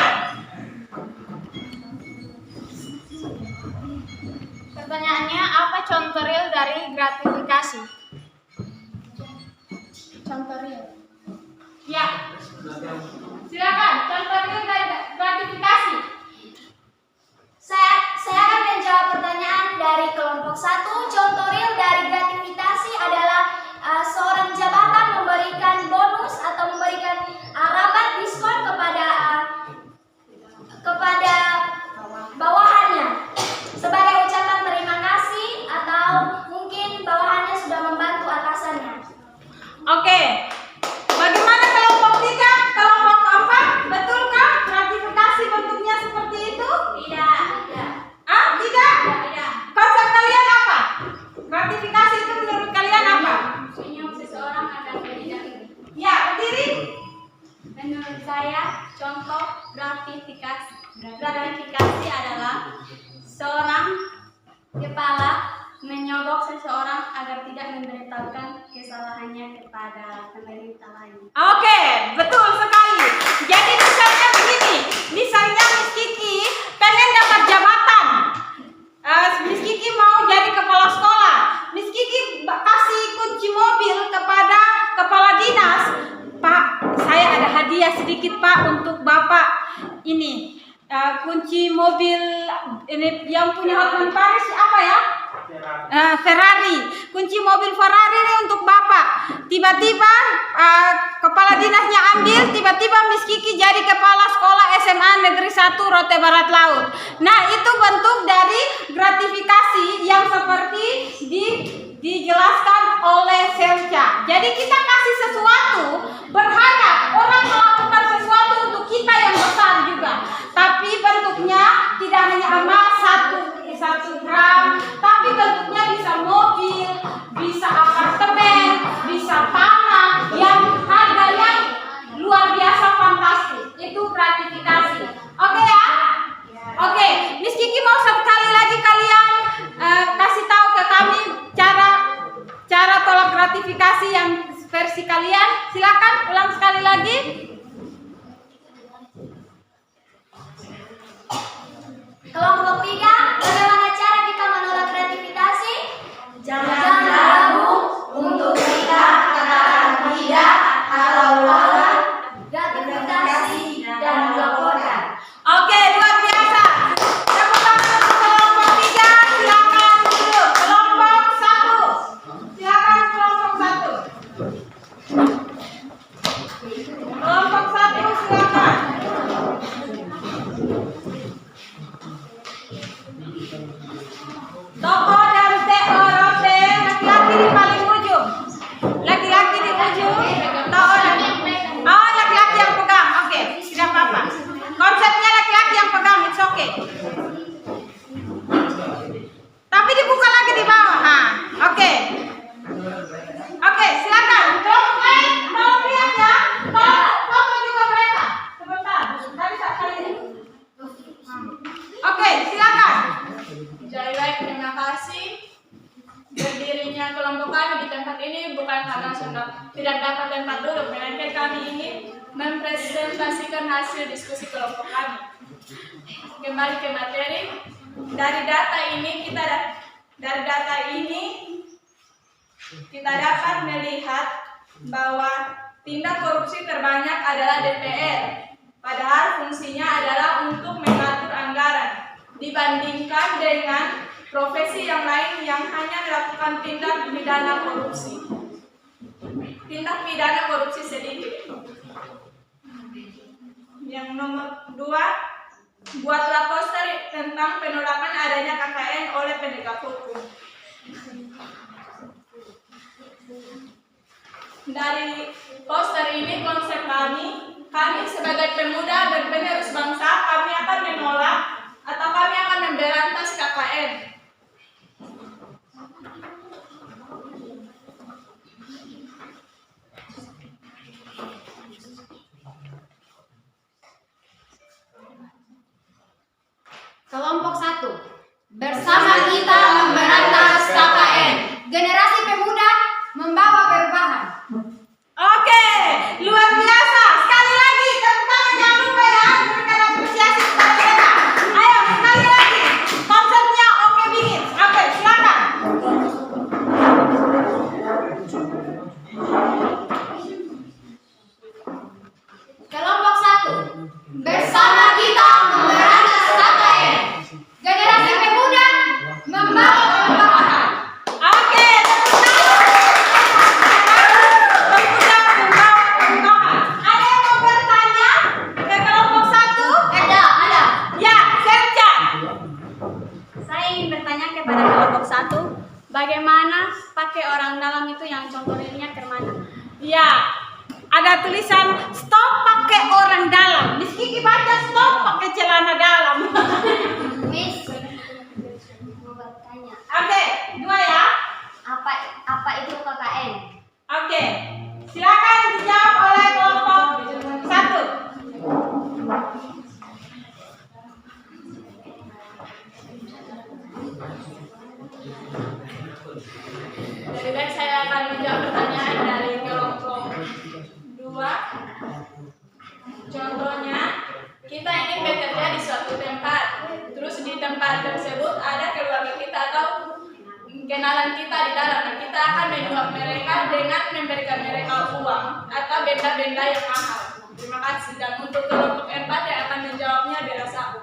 Pertanyaannya, apa contoh real dari gratifikasi? Contoh real. Ya. Silakan, contoh real dari gratifikasi. Saya akan menjawab pertanyaan dari kelompok 1. Contoh real dari gratifikasi adalah seorang jabatan memberikan bonus atau memberikan rabat diskon kepada bawahannya sebagai ucapan terima kasih, atau mungkin bawahannya sudah membantu atasannya. Oke. Bagaimana kelompok 3? Kelompok 4? Betulkah gratifikasi bentuknya seperti itu? Tidak. Tidak? Konsep kalian apa? Gratifikasi itu menurut kalian apa? Senyum seseorang akan berdiri. Ya, berdiri. Menurut saya, contoh gratifikasi adalah seorang kepala menyogok seseorang agar tidak memberitahukan kesalahannya kepada pemerintah lain. Oke, betul sekali. Jadi misalnya begini, misalnya Miss Kiki pengen dapat jabatan, Miss Kiki mau jadi kepala sekolah, Miss Kiki kasih kunci mobil kepada kepala dinas. Pak, saya ada hadiah sedikit Pak untuk Bapak ini. Kunci mobil ini yang punya Hotman Paris apa ya? Ferrari. Kunci mobil Ferrari ini untuk Bapak. Tiba-tiba kepala dinasnya ambil, tiba-tiba Miss Kiki jadi kepala sekolah SMA Negeri 1 Rote Barat Laut. Nah, itu bentuk dari gratifikasi yang seperti dijelaskan oleh Selca. Jadi kita kasih sesuatu, berharap orang melakukan sesuatu untuk kita yang besar juga. Tapi bentuknya tidak hanya emas 1 gram, tapi bentuknya bisa mobil, bisa apartemen, bisa tanah yang harganya luar biasa fantastis. Itu gratifikasi. Oke ya? Oke, Miss Kiki mau sekali lagi kalian kasih tahu ke kami cara tolak gratifikasi yang versi kalian. Silakan ulang sekali lagi. mempresentasikan hasil diskusi kelompok kami. Kembali ke materi. Dari data ini kita dapat melihat bahwa tindak korupsi terbanyak adalah DPR, padahal fungsinya adalah untuk mengatur anggaran, dibandingkan dengan profesi yang lain yang hanya melakukan tindak pidana korupsi. Tindak pidana korupsi sedikit. Yang nomor 2, buatlah poster tentang penolakan adanya KKN oleh penegak hukum. Dari poster ini konsep kami sebagai pemuda dan penerus bangsa, kami akan menolak atau kami akan memberantas KKN. Kelompok 1. Bersama kita memberantas KKN. Generasi pemuda membawa perubahan. Oke, luar biasa. Sekali lagi, tepuk tangan jangan lupa ya. Berikan apresiasi kepada mereka. Ayo, sekali lagi. Konsepnya oke bingit. Oke, silakan. Kelompok 1. Bersama kita memberantas KKN. Generasi pemuda membawa perubahan. Oke, tepuk tangan. Pemuda membawa perubahan. Ada yang mau bertanya ke kelompok 1? Ada. Ya, Serja. Saya ingin bertanya kepada kelompok 1, bagaimana pakai orang dalam itu yang contoh realnya ke mana? Ya, ada tulisan stop pakai orang dalam. Miss Kiki baca stop pakai celana dalam. Miss, mau bertanya. Oke, 2 ya. Apa itu KKN? Oke, silakan dijawab oleh kelompok 1. Lebih baik saya akan menjawab pertanyaan dari kelompok 2. Contohnya, kita ingin bekerja di suatu tempat. Terus di tempat tersebut ada keluarga kita atau kenalan kita di dalam. Nah, kita akan menyuap mereka dengan memberikan mereka uang atau benda-benda yang mahal. Terima kasih. Dan untuk kelompok 4 yang akan menjawabnya Bella Sahu.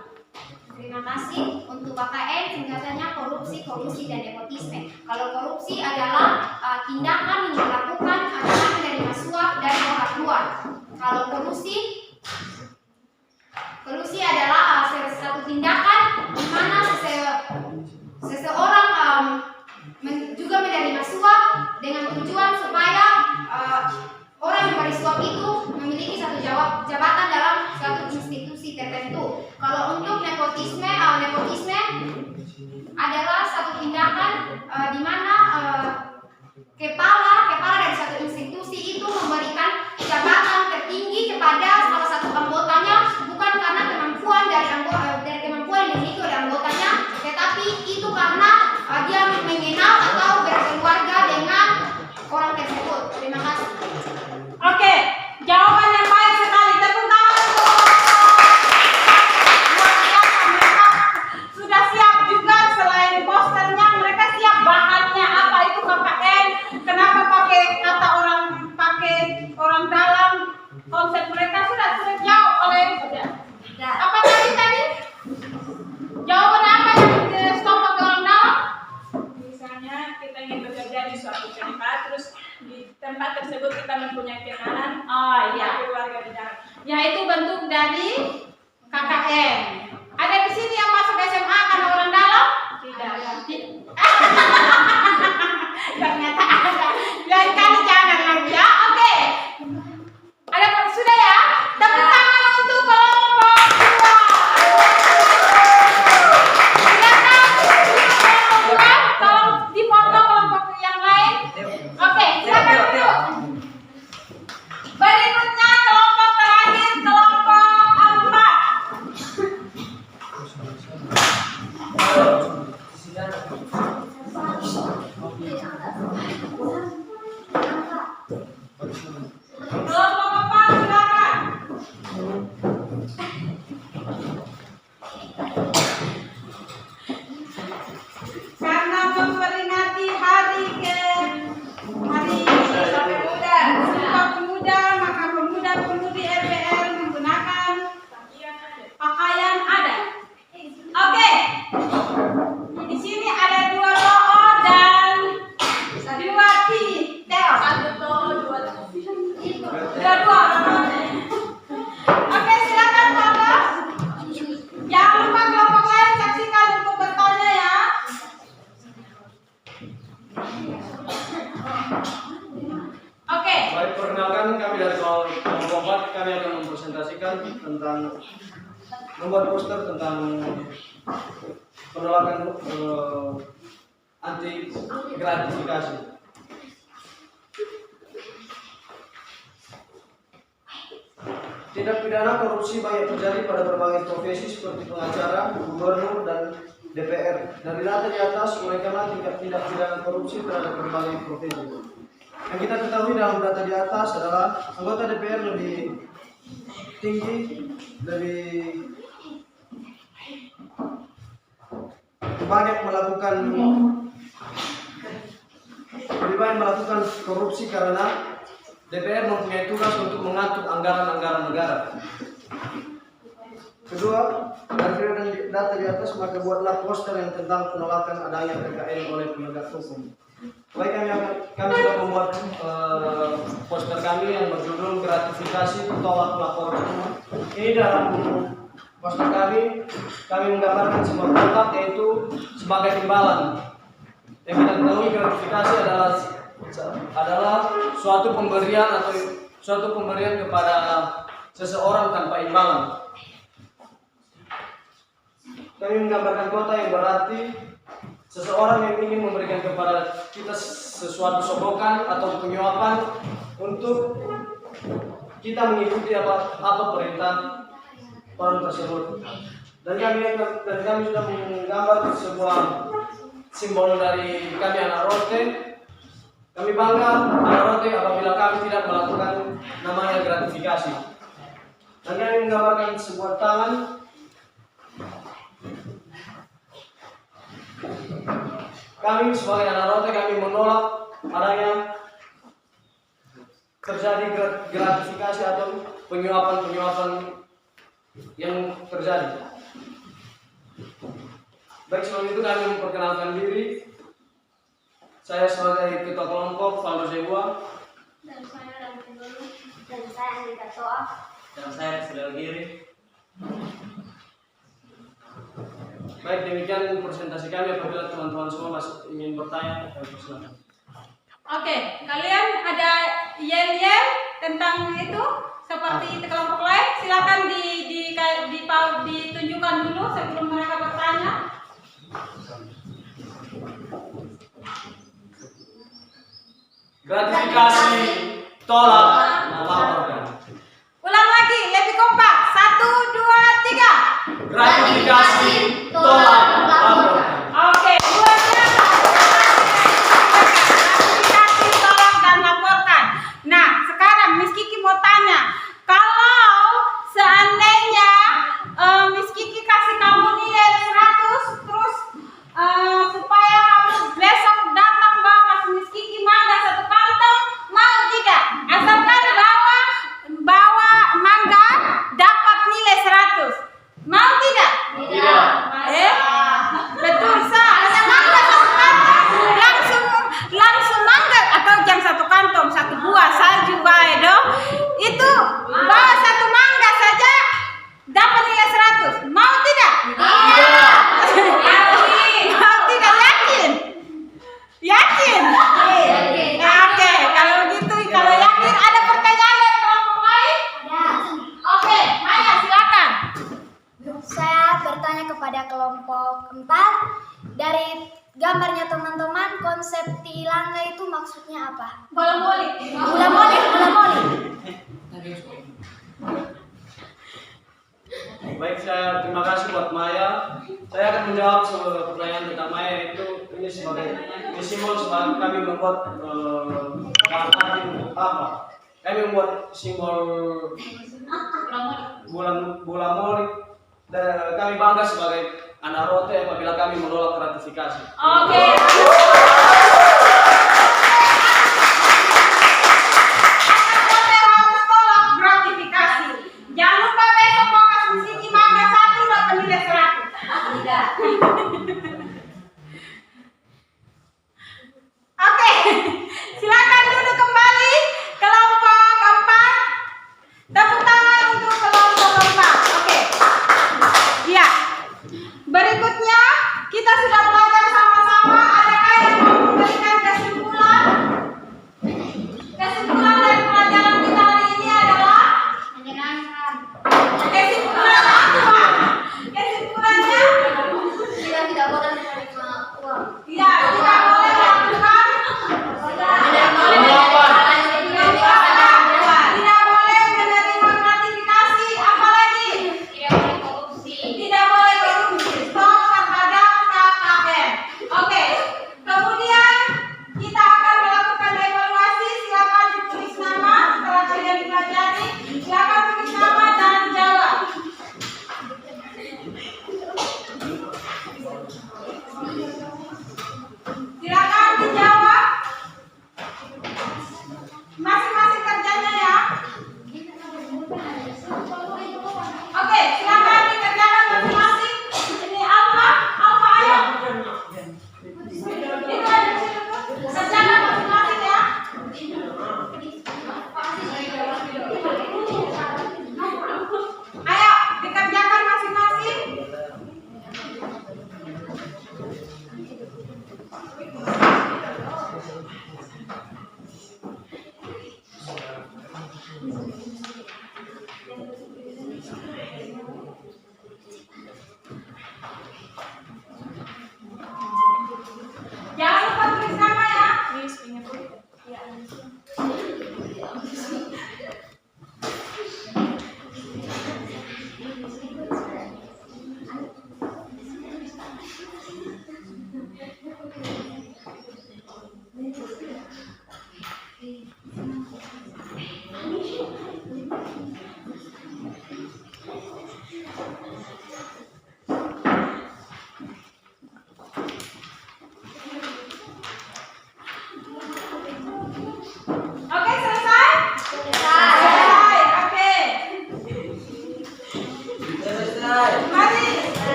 Terima kasih. Untuk KKN singkatannya korupsi, kolusi, dan nepotisme. Kalau korupsi adalah tindakan yang dilakukan adalah menerima suap dari pihak luar. Kalau kolusi adalah satu tindakan di mana seseorang juga menerima suap dengan tujuan supaya orang yang memberi suap itu memiliki satu jabatan dalam suatu institusi tertentu. Kalau untuk nepotisme adalah satu tindakan di mana kepala dari satu institusi itu memberikan jabatan tertinggi kepada salah satu anggotanya, bukan karena kemampuan dari kemampuan yang dimiliki oleh anggotanya, tetapi itu karena dia mengenal atau berkeluarga dengan orang tersebut. Terima kasih. Oke, jawaban yang baik sekali. Tepuk tangan untuk luar biasa. Mereka sudah siap juga, selain posternya mereka siap bahannya apa itu KKN, kenapa pakai kata orang dalam. Konsep mereka sudah jawab oleh apa tadi? Jawaban apa yang stop pakai orang dalam? Misalnya kita ingin bekerja di suatu tempat, terus di tempat tersebut kita mempunyai kenalan keluarga di dalam. Ya, itu bentuk dari KKN. Ada di sini yang masuk SMA karena orang dalam? Tidak. Ternyata ada. Lain kali jangan lagi ya. Oke. Ada sudah ya? Tepuk tangan untuk kelompok 2. Silakan kelompok 2, tolong dipoto kelompok yang lain. Oke, silakan duduk. Berikutnya kelompok terakhir, kelompok 4. tulisan tentang membuat poster tentang penolakan anti gratifikasi. Tindak pidana korupsi banyak terjadi pada berbagai profesi seperti pengacara, gubernur, dan DPR. Dari data di atas, mereka tindak pidana korupsi terhadap berbagai profesi. Yang kita ketahui dalam data di atas adalah anggota DPR lebih tinggi, lebih banyak melakukan korupsi karena DPR mempunyai tugas untuk mengatur anggaran-anggaran negara. Kedua, dari data di atas, maka buatlah poster yang tentang penolakan adanya PKN oleh penegak hukum. Baik, kami sudah membuat poster kami yang berjudul gratifikasi tolak lapor. Ini dalam poster kami menggambarkan sebuah kotak, yaitu sebagai imbalan. Yang kita ketahui gratifikasi adalah suatu pemberian kepada seseorang tanpa imbalan. Kami menggambarkan kotak yang berarti seseorang yang ingin memberikan kepada kita sesuatu sogokan atau penyuapan untuk kita mengikuti apa perintah orang tersebut. Dan kami sudah menggambar sebuah simbol dari kami anak Rote. Kami bangga anak Rote apabila kami tidak melakukan namanya gratifikasi. Dan kami menggambarkan sebuah tangan. Kami sebagai anak Rote, kami menolak adanya terjadi gratifikasi atau penyuapan yang terjadi. Baik, sebelum itu kami memperkenalkan diri. Saya sebagai ketua kelompok Valdo Zebua. Dan saya Ramzi Dulu. Dan saya Andika Toa. Dan saya Rizal Giri. Baik, demikian presentasi kami. Apabila teman-teman semua masih ingin bertanya, silakan. Oke, kalian ada yel-yel tentang itu seperti kelompok lain? Silakan ditunjukkan dulu sebelum mereka bertanya. Gratifikasi tolak laporkan. Ulang lagi, lebih kompak. 1, 2, 3. Gratifikasi tolak laporkan. Oke, luar biasa. Gratifikasi tolak dan laporkan. Nah, sekarang Miss Kiki mau tanya, kalau seandainya Miss Kiki kasih kamu nilai 100, terus supaya kamu besok datang bawa Miss Kiki mangga 1 kantong, mau tidak? Asalkan bawa mangga dapat nilai 100. Mau tidak? Tidak. Betul sah. Hanya mangga 1 kantong, langsung mangga atau jam 1 kantong 1 buah salju bae dong. Itu bawa 1 mangga saja dapat nilai 100. Mau tidak? Tidak. Mau tidak, yakin? Yakin? Oke, kalau gitu, kalau yakin ada pertanyaan dari kelompok lain? Oke, Maya silakan. Saya bertanya kepada kelompok 4. Dari gambarnya teman-teman, konsep tilangga itu maksudnya apa? Bola-boli. Bola-boli. Baik, saya terima kasih buat Maya. Saya akan menjawab pertanyaan tentang Maya, yaitu ini simbol sebagai kami membuat arti untuk apa? Kami membuat simbol bola moli. Dan kami bangga sebagai anak Rote apabila kami menolak gratifikasi. Oke. Harus tolak gratifikasi. Jangan lupa besok mau kasih Siki mangga 1 dapat nilai 100. Tidak. Oke, silakan duduk kembali kelompok 4. Tepuk tangan untuk kelompok 4. Oke. Ya. Berikutnya kita sudah belajar sama-sama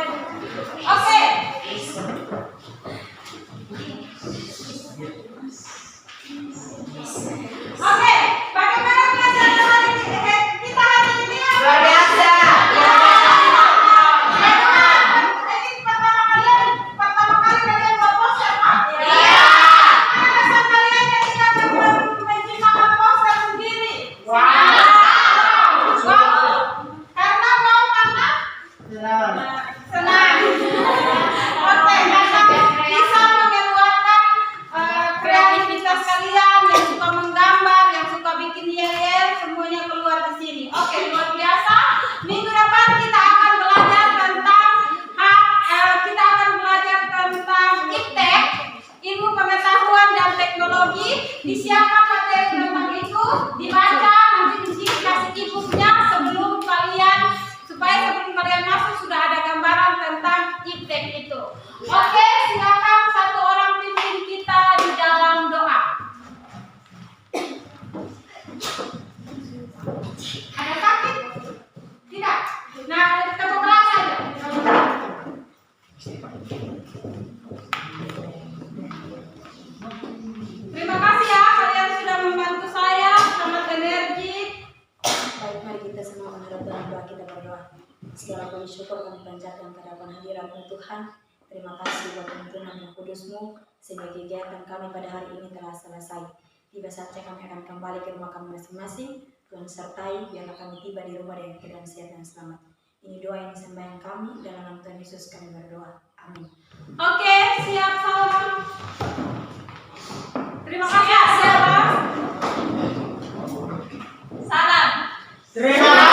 Oke. Oke, bagaimana pelajaran hari kita hari ini? Luar biasa. Ini pertama kali kalian buat poster, Pak? Iya. Alasan kalian ketika menciptakan poster sendiri? Wow. Karena mau karena? Senang. Oke, karena bisa mengeluarkan kreativitas kalian yang suka menggambar, yang suka bikin yel-yel, semuanya keluar di sini. Oke, luar biasa. Minggu depan kita akan belajar tentang IPTEK, ilmu pengetahuan dan teknologi. Disiapkan materi tentang itu, dibaca, nanti di sini kasih e-booknya supaya sebelum kalian masuk sudah ada gambaran tentang IPTEK itu. Oke, silakan satu orang pimpin kita di dalam doa. Ada sakit? Tidak. Nah, tepuk tangan saja. Terima kasih ya, kalian sudah membantu saya, sangat energi. Baik, mari kita semua menghadap dalam doa, kita berdoa. Segala puji syukur kami panjatkan kehadiran hadiratmu Tuhan. Terima kasih buat tuntunan yang kudus-Mu, sehingga kegiatan kami pada hari ini telah selesai. Tiba saatnya kami akan kembali ke rumah kami masing-masing. Tuhan sertai, biarlah kami tiba di rumah dengan keadaan sehat dan selamat. Ini doa yang sembahyang kami, dalam nama Tuhan Yesus kami berdoa. Amin. Oke, siap salam. Terima kasih. Siap. Salam. Terima